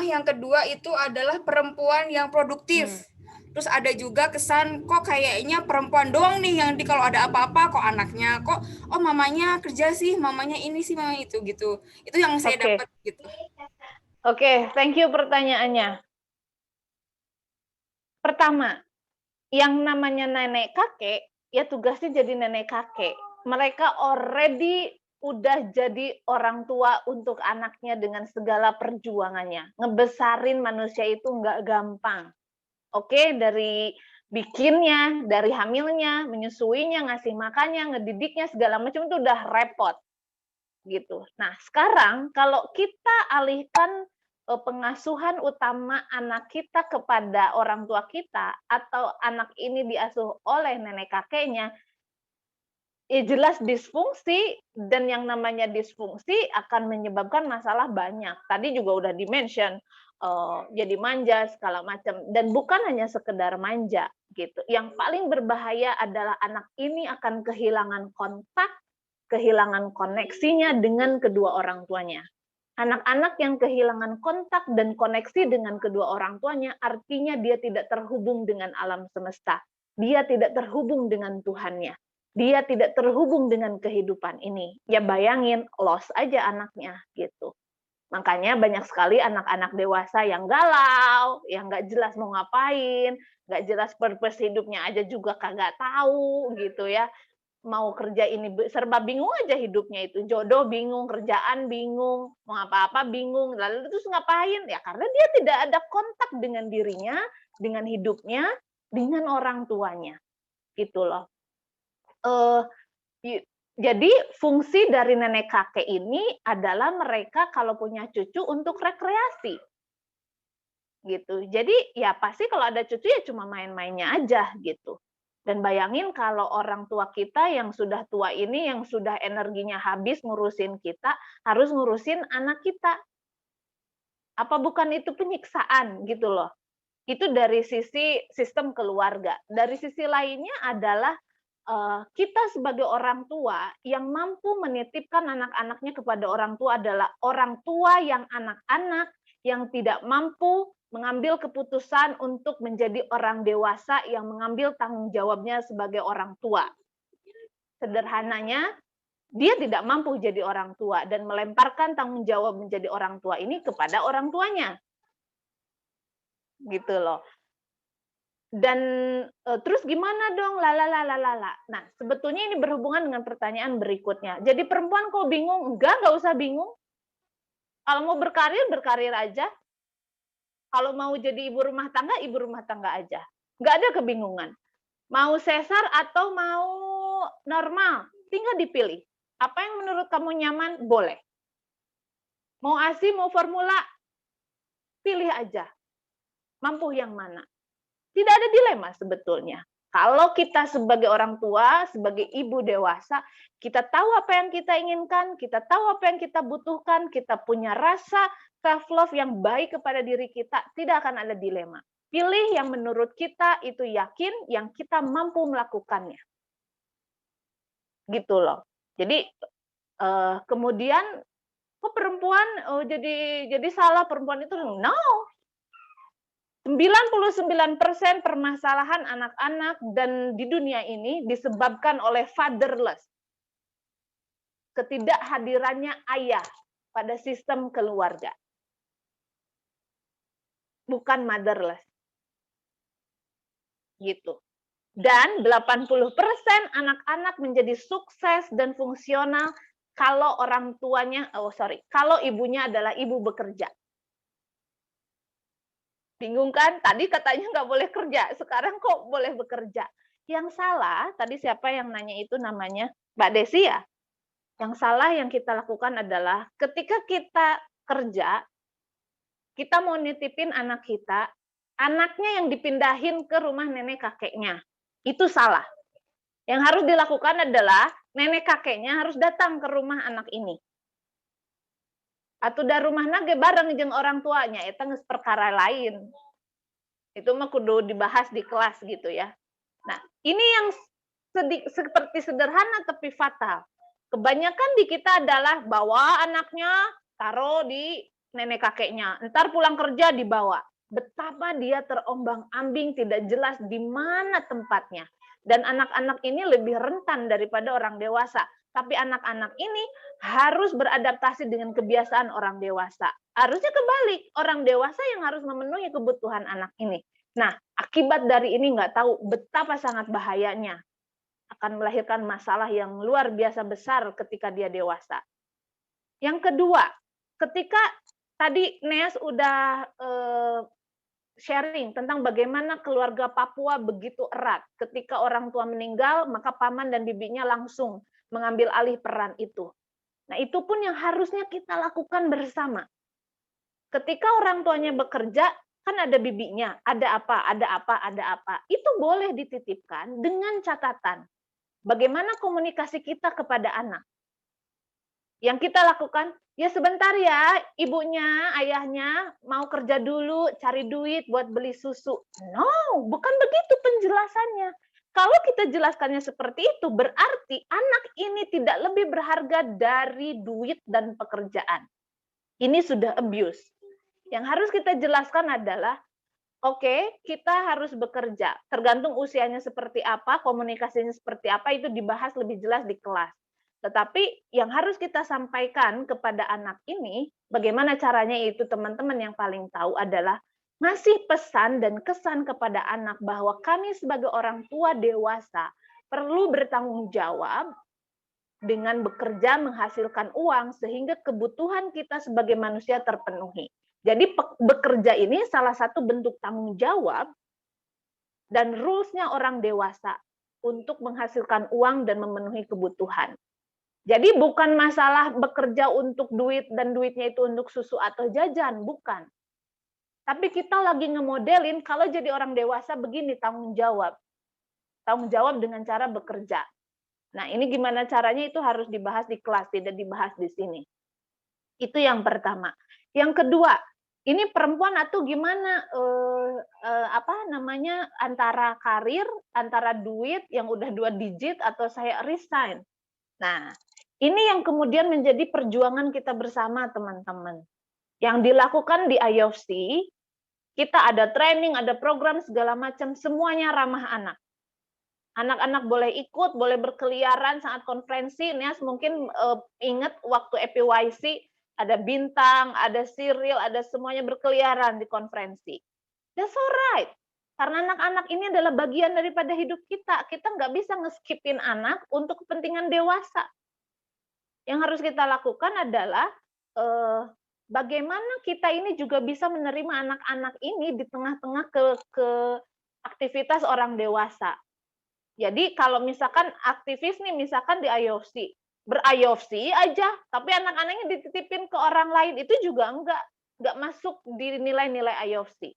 Yang kedua itu adalah perempuan yang produktif. Terus ada juga kesan kok kayaknya perempuan doang nih yang kalau ada apa-apa kok anaknya, kok mamanya kerja sih, mamanya ini sih, mamanya itu gitu. Itu yang saya dapat gitu. Oke, thank you pertanyaannya. Pertama, yang namanya nenek kakek, ya tugasnya jadi nenek kakek. Mereka already udah jadi orang tua untuk anaknya dengan segala perjuangannya. Ngebesarin manusia itu nggak gampang. Oke, dari bikinnya, dari hamilnya, menyusuinya, ngasih makannya, ngedidiknya, segala macam itu udah repot. Gitu. Nah, sekarang kalau kita alihkan pengasuhan utama anak kita kepada orang tua kita, atau anak ini diasuh oleh nenek kakeknya, ya jelas disfungsi, dan yang namanya disfungsi akan menyebabkan masalah banyak. Tadi juga udah di-mention, jadi manja segala macam, dan bukan hanya sekedar manja gitu. Yang paling berbahaya adalah anak ini akan kehilangan kontak, kehilangan koneksinya dengan kedua orang tuanya. Anak-anak yang kehilangan kontak dan koneksi dengan kedua orang tuanya artinya dia tidak terhubung dengan alam semesta. Dia tidak terhubung dengan Tuhannya. Dia tidak terhubung dengan kehidupan ini. Ya bayangin, lost aja anaknya gitu. Makanya banyak sekali anak-anak dewasa yang galau, yang nggak jelas mau ngapain, nggak jelas purpose hidupnya aja juga kagak tahu gitu ya. Mau kerja ini serba bingung aja hidupnya itu. Jodoh bingung, kerjaan bingung, mau apa-apa bingung. Lalu terus ngapain? Ya karena dia tidak ada kontak dengan dirinya, dengan hidupnya, dengan orang tuanya. Gitu loh. Jadi fungsi dari nenek kakek ini adalah mereka kalau punya cucu untuk rekreasi. Gitu. Jadi ya pasti kalau ada cucu ya cuma main-mainnya aja gitu. Dan bayangin kalau orang tua kita yang sudah tua ini, yang sudah energinya habis ngurusin kita, harus ngurusin anak kita. Apa bukan itu penyiksaan gitu loh. Itu dari sisi sistem keluarga. Dari sisi lainnya adalah kita sebagai orang tua yang mampu menitipkan anak-anaknya kepada orang tua adalah orang tua yang anak-anak yang tidak mampu mengambil keputusan untuk menjadi orang dewasa yang mengambil tanggung jawabnya sebagai orang tua. Sederhananya, dia tidak mampu jadi orang tua dan melemparkan tanggung jawab menjadi orang tua ini kepada orang tuanya. Gitu loh. Dan terus gimana dong? Lalalala. Nah, sebetulnya ini berhubungan dengan pertanyaan berikutnya. Jadi perempuan kok bingung? Enggak usah bingung. Kalau mau berkarir, berkarir aja. Kalau mau jadi ibu rumah tangga aja. Enggak ada kebingungan. Mau sesar atau mau normal, tinggal dipilih. Apa yang menurut kamu nyaman, boleh. Mau ASI, mau formula, pilih aja. Mampu yang mana? Tidak ada dilema sebetulnya. Kalau kita sebagai orang tua, sebagai ibu dewasa, kita tahu apa yang kita inginkan, kita tahu apa yang kita butuhkan, kita punya rasa self-love yang baik kepada diri kita, tidak akan ada dilema. Pilih yang menurut kita itu yakin, yang kita mampu melakukannya. Gitu loh. Jadi kemudian, kok perempuan jadi salah perempuan itu? No. 99% permasalahan anak-anak dan di dunia ini disebabkan oleh fatherless. Ketidakhadirannya ayah pada sistem keluarga. Bukan motherless. Gitu. Dan 80% anak-anak menjadi sukses dan fungsional kalau orang tuanya, kalau ibunya adalah ibu bekerja. Bingung kan? Tadi katanya nggak boleh kerja, sekarang kok boleh bekerja. Yang salah, tadi siapa yang nanya itu namanya? Mbak Desi ya? Yang salah yang kita lakukan adalah ketika kita kerja, kita mau nitipin anak kita, anaknya yang dipindahin ke rumah nenek kakeknya. Itu salah. Yang harus dilakukan adalah nenek kakeknya harus datang ke rumah anak ini. Atau dari rumah nage bareng jeung orang tuanya, itu geus perkara lain. Itu mah kudu dibahas di kelas gitu ya. Nah, ini yang seperti sederhana tapi fatal. Kebanyakan di kita adalah bawa anaknya, taruh di nenek kakeknya. Ntar pulang kerja dibawa. Betapa dia terombang-ambing, tidak jelas di mana tempatnya. Dan anak-anak ini lebih rentan daripada orang dewasa. Tapi anak-anak ini harus beradaptasi dengan kebiasaan orang dewasa. Harusnya kebalik, orang dewasa yang harus memenuhi kebutuhan anak ini. Nah, akibat dari ini nggak tahu betapa sangat bahayanya. Akan melahirkan masalah yang luar biasa besar ketika dia dewasa. Yang kedua, ketika tadi Neas udah sharing tentang bagaimana keluarga Papua begitu erat. Ketika orang tua meninggal, maka paman dan bibinya langsung mengambil alih peran itu. Nah, itu pun yang harusnya kita lakukan bersama. Ketika orang tuanya bekerja, kan ada bibinya, ada apa. Itu boleh dititipkan dengan catatan. Bagaimana komunikasi kita kepada anak. Yang kita lakukan, ya sebentar ya, ibunya, ayahnya mau kerja dulu, cari duit buat beli susu. No, bukan begitu penjelasannya. Kalau kita jelaskannya seperti itu, berarti anak ini tidak lebih berharga dari duit dan pekerjaan. Ini sudah abuse. Yang harus kita jelaskan adalah, oke, kita harus bekerja. Tergantung usianya seperti apa, komunikasinya seperti apa, itu dibahas lebih jelas di kelas. Tetapi yang harus kita sampaikan kepada anak ini, bagaimana caranya itu teman-teman yang paling tahu adalah ngasih pesan dan kesan kepada anak bahwa kami sebagai orang tua dewasa perlu bertanggung jawab dengan bekerja menghasilkan uang sehingga kebutuhan kita sebagai manusia terpenuhi. Jadi bekerja ini salah satu bentuk tanggung jawab dan rules-nya orang dewasa untuk menghasilkan uang dan memenuhi kebutuhan. Jadi bukan masalah bekerja untuk duit dan duitnya itu untuk susu atau jajan, bukan. Tapi kita lagi ngemodelin kalau jadi orang dewasa begini tanggung jawab. Tanggung jawab dengan cara bekerja. Nah, ini gimana caranya itu harus dibahas di kelas, tidak dibahas di sini. Itu yang pertama. Yang kedua, ini perempuan atau gimana antara karir, antara duit yang udah 2 digit atau saya resign. Nah, ini yang kemudian menjadi perjuangan kita bersama, teman-teman. Yang dilakukan di IOC, kita ada training, ada program segala macam, semuanya ramah anak. Anak-anak boleh ikut, boleh berkeliaran saat konferensi. Nias mungkin ingat waktu EPYC, ada Bintang, ada Cyril, ada semuanya berkeliaran di konferensi. That's alright. Karena anak-anak ini adalah bagian daripada hidup kita. Kita nggak bisa nge-skipin anak untuk kepentingan dewasa. Yang harus kita lakukan adalah bagaimana kita ini juga bisa menerima anak-anak ini di tengah-tengah ke aktivitas orang dewasa. Jadi kalau misalkan aktivis nih, misalkan di IOC, ber-IOC aja, tapi anak-anaknya dititipin ke orang lain, itu juga nggak masuk di nilai-nilai IOC.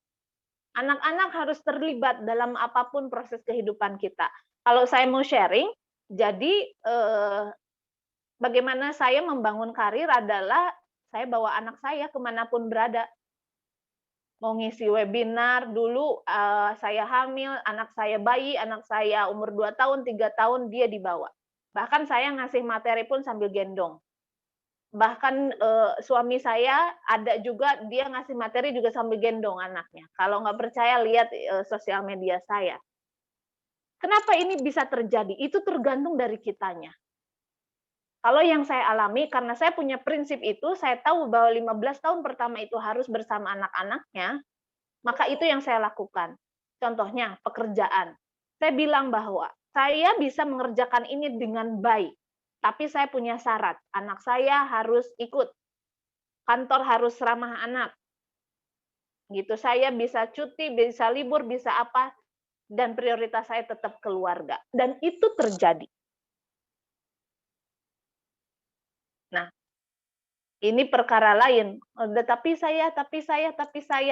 Anak-anak harus terlibat dalam apapun proses kehidupan kita. Kalau saya mau sharing, jadi bagaimana saya membangun karir adalah saya bawa anak saya kemanapun berada. Mau ngisi webinar dulu, saya hamil, anak saya bayi, anak saya umur 2 tahun, 3 tahun, dia dibawa. Bahkan saya ngasih materi pun sambil gendong. bahkan suami saya ada juga dia ngasih materi juga sambil gendong anaknya. Kalau nggak percaya lihat sosial media saya. Kenapa ini bisa terjadi? Itu tergantung dari kitanya. Kalau yang saya alami, karena saya punya prinsip itu, saya tahu bahwa 15 tahun pertama itu harus bersama anak-anaknya, maka itu yang saya lakukan. Contohnya, pekerjaan. Saya bilang bahwa saya bisa mengerjakan ini dengan baik, tapi saya punya syarat. Anak saya harus ikut. Kantor harus ramah anak. Gitu, saya bisa cuti, bisa libur, bisa apa, dan prioritas saya tetap keluarga. Dan itu terjadi. Nah, ini perkara lain. Tapi saya,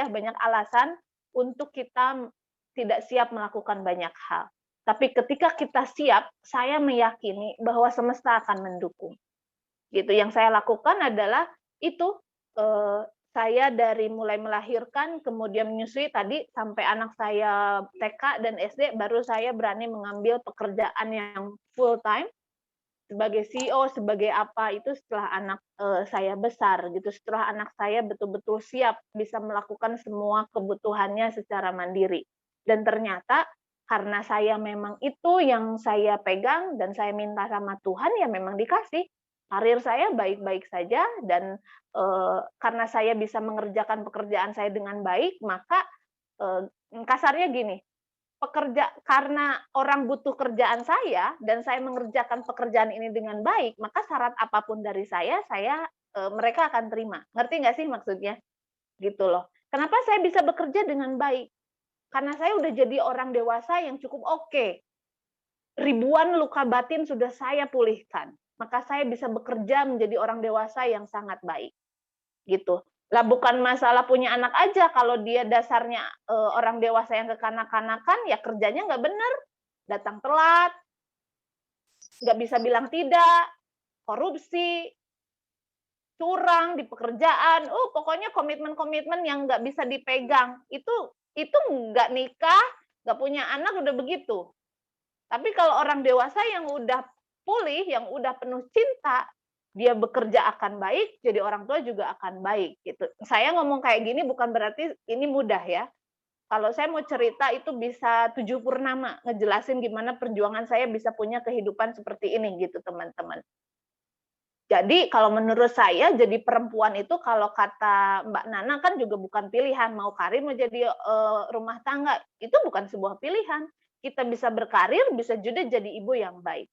banyak alasan untuk kita tidak siap melakukan banyak hal. Tapi ketika kita siap, saya meyakini bahwa semesta akan mendukung. Gitu. Yang saya lakukan adalah itu, saya dari mulai melahirkan, kemudian menyusui tadi, sampai anak saya TK dan SD, baru saya berani mengambil pekerjaan yang full time, sebagai CEO, sebagai apa, itu setelah anak saya besar, gitu. Setelah anak saya betul-betul siap bisa melakukan semua kebutuhannya secara mandiri. Dan ternyata karena saya memang itu yang saya pegang dan saya minta sama Tuhan, ya memang dikasih. Karir saya baik-baik saja, dan karena saya bisa mengerjakan pekerjaan saya dengan baik, maka kasarnya gini, karena orang butuh kerjaan saya dan saya mengerjakan pekerjaan ini dengan baik, maka syarat apapun dari saya mereka akan terima. Ngerti nggak sih maksudnya? Gitu loh. Kenapa saya bisa bekerja dengan baik? Karena saya udah jadi orang dewasa yang cukup oke. Ribuan luka batin sudah saya pulihkan. Maka saya bisa bekerja menjadi orang dewasa yang sangat baik. Gitu. Lah bukan masalah punya anak aja, kalau dia dasarnya orang dewasa yang kekanak-kanakan, ya kerjanya nggak benar, datang telat, nggak bisa bilang tidak, korupsi, curang di pekerjaan, pokoknya komitmen-komitmen yang nggak bisa dipegang, itu nggak nikah, nggak punya anak udah begitu. Tapi kalau orang dewasa yang udah pulih, yang udah penuh cinta, dia bekerja akan baik, jadi orang tua juga akan baik. Gitu. Saya ngomong kayak gini bukan berarti ini mudah ya. Kalau saya mau cerita itu bisa 7 purnama, ngejelasin gimana perjuangan saya bisa punya kehidupan seperti ini gitu teman-teman. Jadi kalau menurut saya jadi perempuan itu kalau kata Mbak Nana kan juga bukan pilihan, mau karir mau jadi rumah tangga, itu bukan sebuah pilihan. Kita bisa berkarir, bisa juga jadi ibu yang baik.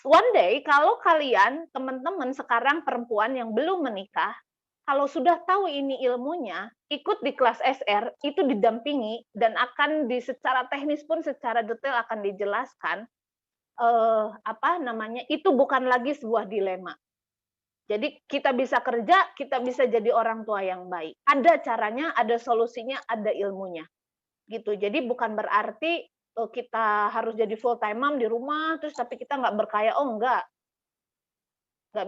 One day, kalau kalian, teman-teman sekarang perempuan yang belum menikah, kalau sudah tahu ini ilmunya, ikut di kelas SR, itu didampingi, dan akan secara teknis pun secara detail akan dijelaskan, itu bukan lagi sebuah dilema. Jadi kita bisa kerja, kita bisa jadi orang tua yang baik. Ada caranya, ada solusinya, ada ilmunya. Gitu. Jadi bukan berarti kita harus jadi full time mom di rumah terus tapi kita nggak berkaya, nggak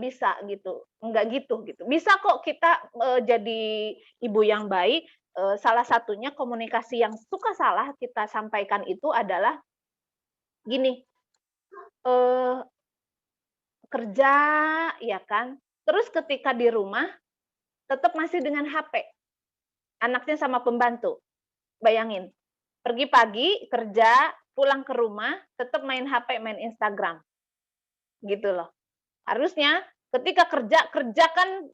bisa gitu, nggak gitu. Bisa kok kita jadi ibu yang baik. Salah satunya komunikasi yang suka salah kita sampaikan itu adalah gini, kerja ya kan, terus ketika di rumah tetap masih dengan HP, anaknya sama pembantu, bayangin. Pergi pagi, kerja, pulang ke rumah, tetap main HP, main Instagram. Gitu loh. Harusnya ketika kerjakan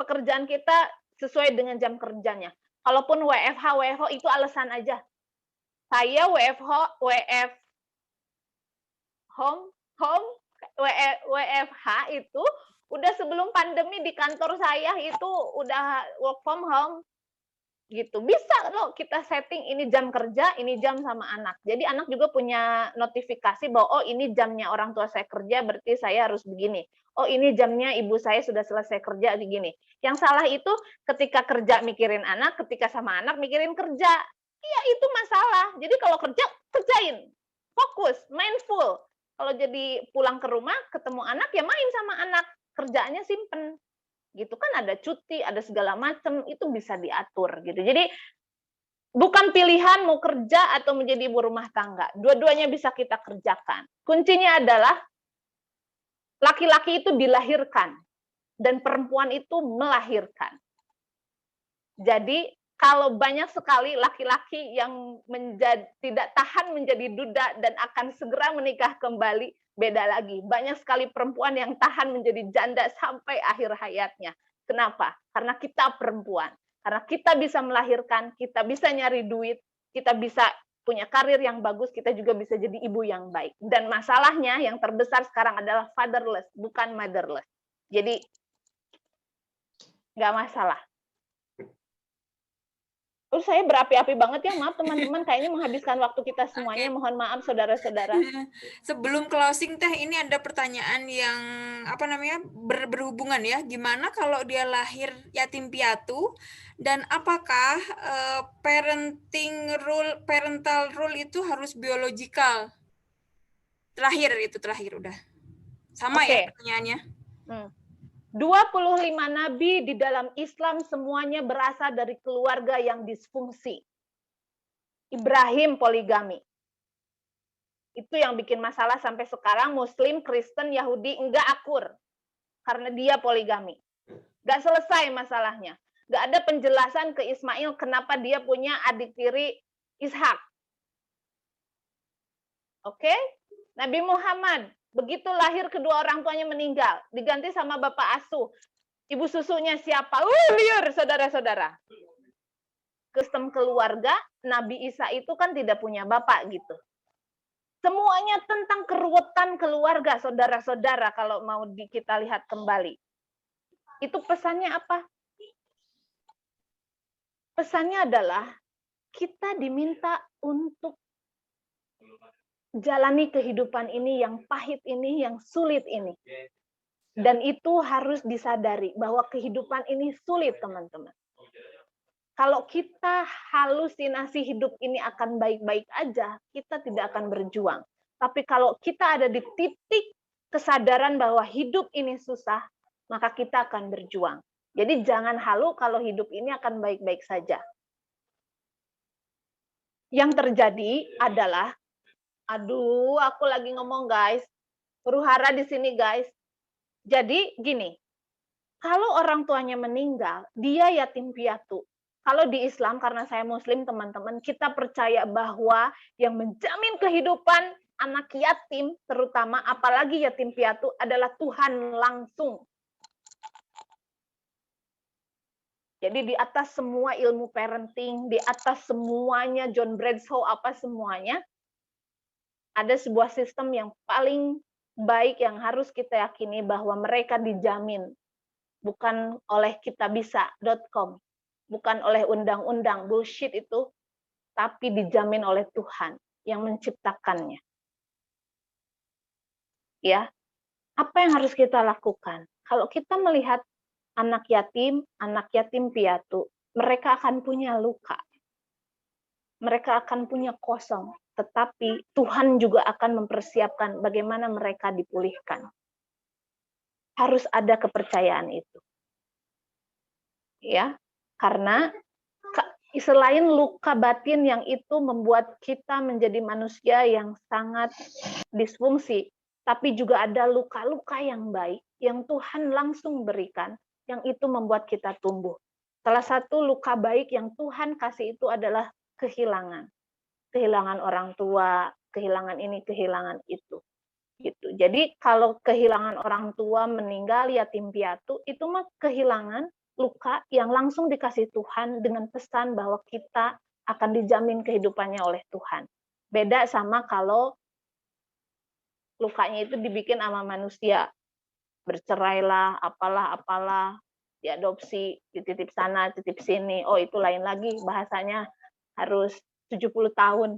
pekerjaan kita sesuai dengan jam kerjanya. Kalaupun WFH itu alasan aja. Saya WFH itu udah sebelum pandemi di kantor saya itu udah work from home. Gitu. Bisa loh kita setting ini jam kerja, ini jam sama anak. Jadi anak juga punya notifikasi bahwa ini jamnya orang tua saya kerja, berarti saya harus begini. Ini jamnya ibu saya sudah selesai kerja begini. Yang salah itu ketika kerja mikirin anak, ketika sama anak mikirin kerja. Iya, itu masalah. Jadi kalau kerja, kerjain. Fokus, mindful. Kalau jadi pulang ke rumah, ketemu anak, ya main sama anak. Kerjaannya simpen. Gitu kan ada cuti, ada segala macam, itu bisa diatur gitu. Jadi bukan pilihan mau kerja atau menjadi ibu rumah tangga. Dua-duanya bisa kita kerjakan. Kuncinya adalah laki-laki itu dilahirkan dan perempuan itu melahirkan. Jadi kalau banyak sekali laki-laki yang tidak tahan menjadi duda dan akan segera menikah kembali, beda lagi. Banyak sekali perempuan yang tahan menjadi janda sampai akhir hayatnya. Kenapa? Karena kita perempuan. Karena kita bisa melahirkan, kita bisa nyari duit, kita bisa punya karir yang bagus, kita juga bisa jadi ibu yang baik. Dan masalahnya yang terbesar sekarang adalah fatherless, bukan motherless. Jadi nggak masalah. Terus saya berapi-api banget ya, maaf teman-teman, kayaknya menghabiskan waktu kita semuanya. Mohon maaf saudara-saudara. Sebelum closing Teh, ini ada pertanyaan yang berhubungan ya. Gimana kalau dia lahir yatim piatu dan apakah parental rule itu harus biologikal? Terakhir udah. Sama ya pertanyaannya. 25 nabi di dalam Islam semuanya berasal dari keluarga yang disfungsi. Ibrahim poligami. Itu yang bikin masalah sampai sekarang Muslim, Kristen, Yahudi enggak akur. Karena dia poligami. Enggak selesai masalahnya. Enggak ada penjelasan ke Ismail kenapa dia punya adik tiri Ishak. Oke? Nabi Muhammad begitu lahir kedua orang tuanya meninggal, diganti sama bapak asuh. Ibu susunya siapa? Liar, saudara-saudara. Sistem keluarga, Nabi Isa itu kan tidak punya bapak gitu. Semuanya tentang keruwetan keluarga, saudara-saudara, kalau mau kita lihat kembali. Itu pesannya apa? Pesannya adalah kita diminta untuk jalani kehidupan ini yang pahit ini, yang sulit ini. Dan itu harus disadari bahwa kehidupan ini sulit, teman-teman. Kalau kita halusinasi hidup ini akan baik-baik aja, kita tidak akan berjuang. Tapi kalau kita ada di titik kesadaran bahwa hidup ini susah, maka kita akan berjuang. Jadi jangan halu kalau hidup ini akan baik-baik saja. Yang terjadi adalah aduh, aku lagi ngomong guys. Huru-hara di sini guys. Jadi gini, kalau orang tuanya meninggal, dia yatim piatu. Kalau di Islam, karena saya Muslim teman-teman, kita percaya bahwa yang menjamin kehidupan anak yatim, terutama apalagi yatim piatu, adalah Tuhan langsung. Jadi di atas semua ilmu parenting, di atas semuanya John Bradshaw, apa semuanya, ada sebuah sistem yang paling baik yang harus kita yakini bahwa mereka dijamin. Bukan oleh kitabisa.com, bukan oleh undang-undang, bullshit itu, tapi dijamin oleh Tuhan yang menciptakannya. Ya, apa yang harus kita lakukan? Kalau kita melihat anak yatim piatu, mereka akan punya luka. Mereka akan punya kosong. Tetapi Tuhan juga akan mempersiapkan bagaimana mereka dipulihkan. Harus ada kepercayaan itu. Ya, karena selain luka batin yang itu membuat kita menjadi manusia yang sangat disfungsi, tapi juga ada luka-luka yang baik yang Tuhan langsung berikan, yang itu membuat kita tumbuh. Salah satu luka baik yang Tuhan kasih itu adalah kehilangan. Kehilangan orang tua, kehilangan ini, kehilangan itu. Gitu. Jadi kalau kehilangan orang tua, meninggal, yatim piatu, itu mah kehilangan luka yang langsung dikasih Tuhan dengan pesan bahwa kita akan dijamin kehidupannya oleh Tuhan. Beda sama kalau lukanya itu dibikin sama manusia. Bercerailah, apalah, diadopsi, dititip sana, titip sini. Oh, itu lain lagi, bahasanya harus 70 tahun.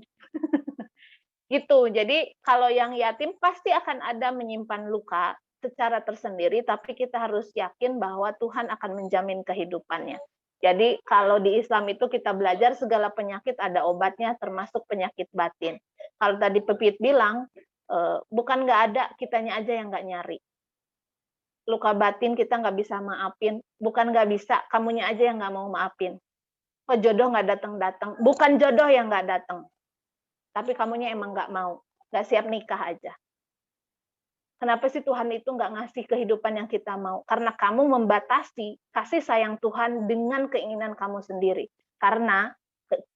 Gitu. Jadi kalau yang yatim pasti akan ada menyimpan luka secara tersendiri, tapi kita harus yakin bahwa Tuhan akan menjamin kehidupannya. Jadi kalau di Islam itu kita belajar segala penyakit ada obatnya, termasuk penyakit batin. Kalau tadi Pepit bilang, bukan nggak ada, kitanya aja yang nggak nyari. Luka batin kita nggak bisa maafin, bukan nggak bisa, kamunya aja yang nggak mau maafin. Kok jodoh nggak datang-datang? Bukan jodoh yang nggak datang, tapi kamunya emang nggak mau, nggak siap nikah aja. Kenapa sih Tuhan itu nggak ngasih kehidupan yang kita mau? Karena kamu membatasi kasih sayang Tuhan dengan keinginan kamu sendiri. Karena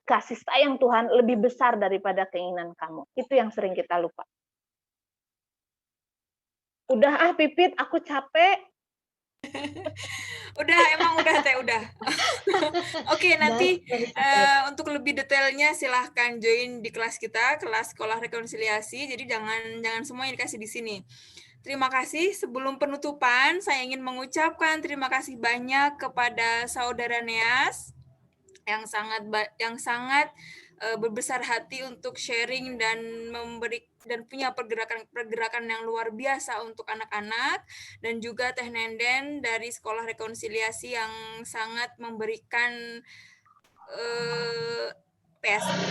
kasih sayang Tuhan lebih besar daripada keinginan kamu. Itu yang sering kita lupa. Udah Pipit, aku capek. Udah Teh, udah. Oke, nanti untuk lebih detailnya silahkan join di kelas kita, kelas sekolah rekonsiliasi. Jadi jangan semua yang dikasih di sini. Terima kasih. Sebelum penutupan, saya ingin mengucapkan terima kasih banyak kepada Saudara Neas yang sangat berbesar hati untuk sharing dan memberi dan punya pergerakan yang luar biasa untuk anak-anak, dan juga Teh Nenden dari Sekolah Rekonsiliasi yang sangat memberikan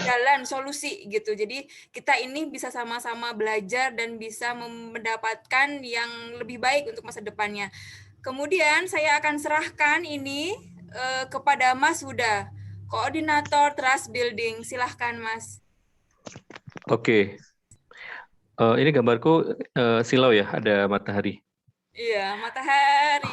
jalan solusi gitu. Jadi kita ini bisa sama-sama belajar dan bisa mendapatkan yang lebih baik untuk masa depannya. Kemudian saya akan serahkan ini kepada Mas Huda, Koordinator Trust Building. Silahkan Mas. Oke. Ini gambarku silau ya, ada matahari. Iya, matahari.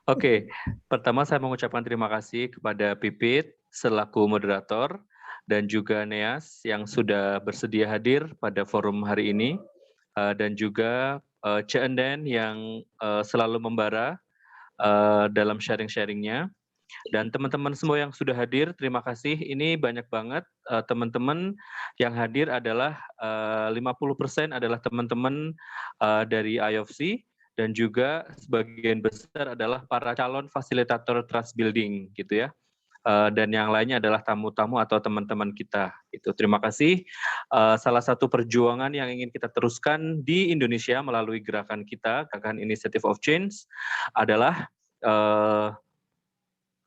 Oke, pertama saya mengucapkan terima kasih kepada Pipit selaku moderator dan juga Neas yang sudah bersedia hadir pada forum hari ini, dan juga Ceenden yang selalu membara dalam sharing-sharingnya. Dan teman-teman semua yang sudah hadir, terima kasih. Ini banyak banget teman-teman yang hadir adalah 50% adalah teman-teman dari IOFC, dan juga sebagian besar adalah para calon fasilitator trust building gitu ya. Dan yang lainnya adalah tamu-tamu atau teman-teman kita. Itu terima kasih. Salah satu perjuangan yang ingin kita teruskan di Indonesia melalui gerakan kita, gerakan Initiative of Change, adalah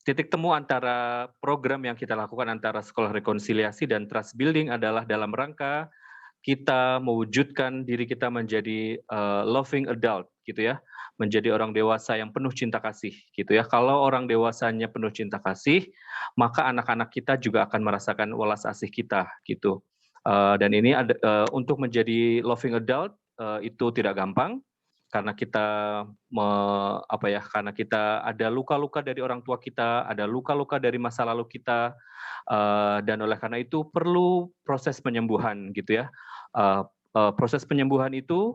titik temu antara program yang kita lakukan antara Sekolah Rekonsiliasi dan Trust Building adalah dalam rangka kita mewujudkan diri kita menjadi loving adult gitu ya, menjadi orang dewasa yang penuh cinta kasih gitu ya. Kalau orang dewasanya penuh cinta kasih, maka anak-anak kita juga akan merasakan welas asih kita gitu. Dan ini untuk menjadi loving adult itu tidak gampang. Karena kita karena kita ada luka-luka dari orang tua kita, ada luka-luka dari masa lalu kita, dan oleh karena itu perlu proses penyembuhan gitu ya. Proses penyembuhan itu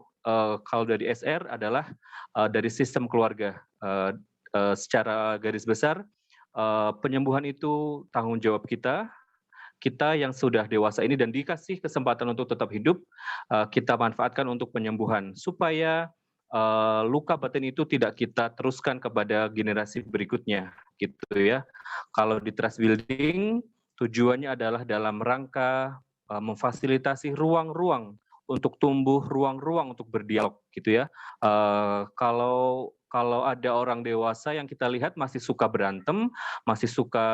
kalau dari SR adalah dari sistem keluarga. Secara garis besar, penyembuhan itu tanggung jawab kita yang sudah dewasa ini dan dikasih kesempatan untuk tetap hidup, kita manfaatkan untuk penyembuhan supaya luka batin itu tidak kita teruskan kepada generasi berikutnya gitu ya. Kalau di trust building tujuannya adalah dalam rangka memfasilitasi ruang-ruang untuk tumbuh, ruang-ruang untuk berdialog gitu ya. Kalau ada orang dewasa yang kita lihat masih suka berantem, masih suka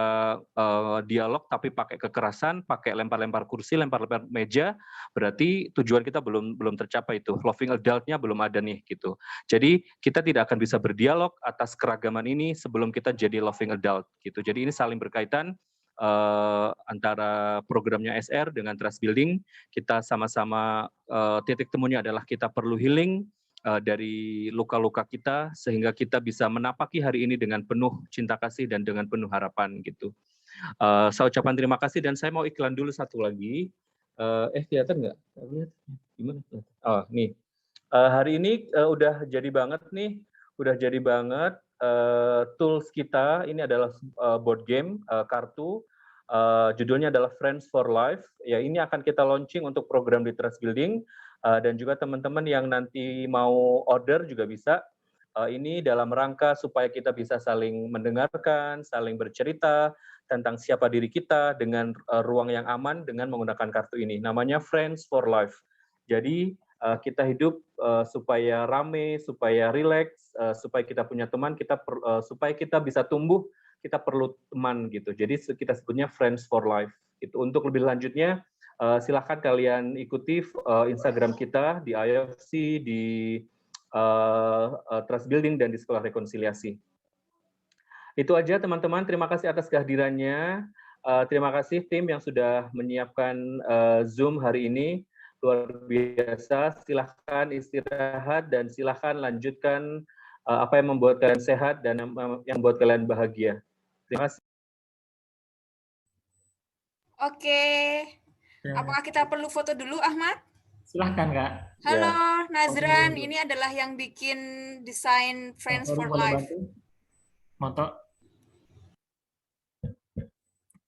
dialog tapi pakai kekerasan, pakai lempar-lempar kursi, lempar-lempar meja, berarti tujuan kita belum tercapai itu. Loving adult-nya belum ada nih gitu. Jadi kita tidak akan bisa berdialog atas keragaman ini sebelum kita jadi loving adult gitu. Jadi ini saling berkaitan antara programnya SR dengan trust building. Kita sama-sama titik temunya adalah kita perlu healing dari luka-luka kita sehingga kita bisa menapaki hari ini dengan penuh cinta kasih dan dengan penuh harapan gitu. Saya ucapkan terima kasih dan saya mau iklan dulu satu lagi. Kelihatan nggak? Gimana? Oh nih. Hari ini udah jadi banget nih, tools kita. Ini adalah board game kartu. Judulnya adalah Friends for Life. Ya ini akan kita launching untuk program di Trust Building. Dan juga teman-teman yang nanti mau order juga bisa. Ini dalam rangka supaya kita bisa saling mendengarkan, saling bercerita tentang siapa diri kita dengan ruang yang aman dengan menggunakan kartu ini. Namanya Friends for Life. Jadi kita hidup supaya rame, supaya rileks, supaya kita punya teman, supaya kita bisa tumbuh, kita perlu teman gitu. Jadi kita sebutnya Friends for Life. Itu untuk lebih lanjutnya. Silahkan kalian ikuti Instagram kita di IOFC, di Trust Building, dan di Sekolah Rekonsiliasi. Itu aja teman-teman, terima kasih atas kehadirannya. Terima kasih tim yang sudah menyiapkan Zoom hari ini. luar biasa. Silahkan istirahat dan silahkan lanjutkan apa yang membuat kalian sehat dan yang membuat kalian bahagia. Terima kasih. Oke. Apakah kita perlu foto dulu, Ahmad? Silahkan Kak. Halo, Ya. Nazran. Foto dulu. Ini adalah yang bikin desain Friends Kang Ferry for boleh Life. bantu? Moto.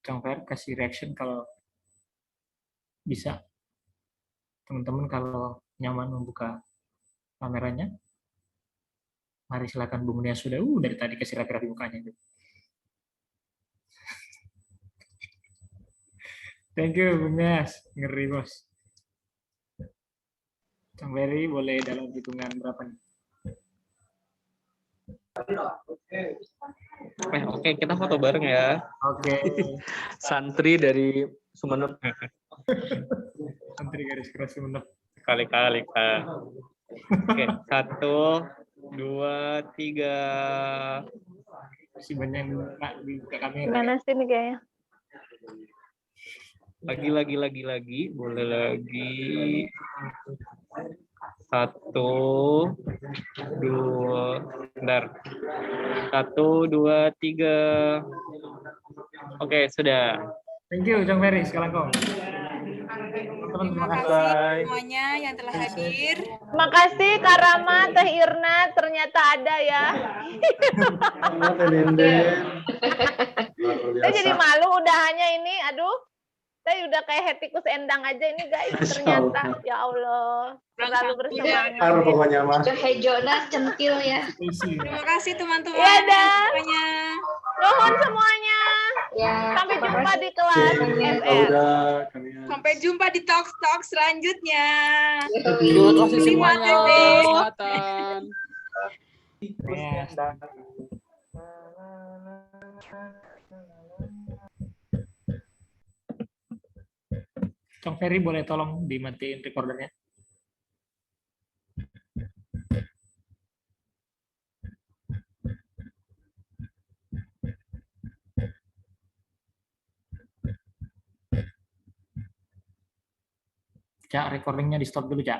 Kang Ferry kasih reaction kalau bisa. Teman-teman kalau nyaman membuka kameranya. Mari silakan Bung Nia sudah dari tadi kasih rapi-rapi mukanya. Thank you Bung Nias, ngeri bos. Kang Ferry boleh dalam hitungan berapa nih? Oke, kita foto bareng ya. Oke. Santri dari Sumeneb. Santri garis keras Sumeneb. Kali-kali Kak. Oke, 1, 2, 3. Masih banyak yang buka di kamera. Gimana sih nih kayaknya? Lagi. Boleh lagi. 1, 2. Bentar. 1, 2, 3. Oke, sudah. Thank you, Kang Ferry, sekarang kau. Teman-teman, Terima terima kasih kasih. semuanya yang telah hadir. Terima kasih Kak Rama, Teh Irna, ternyata ada ya. Saya jadi malu udahannya ini, aduh. Saya udah kayak hetikus endang aja ini guys, ternyata. Ya Allah, selalu bersemangat. Pokoknya mah. Hijau-hijaunya centil ya. Terima kasih teman-teman Iya dah. semuanya. Nuhun semuanya. Ya. Sampai jumpa di kelas FR. Sampai jumpa di talk selanjutnya. Terima kasih Terima semuanya. kasih. Kesehatan. Yes. Kang Ferry boleh tolong dimatiin recordernya? Cak, recordingnya di stop dulu, Cak.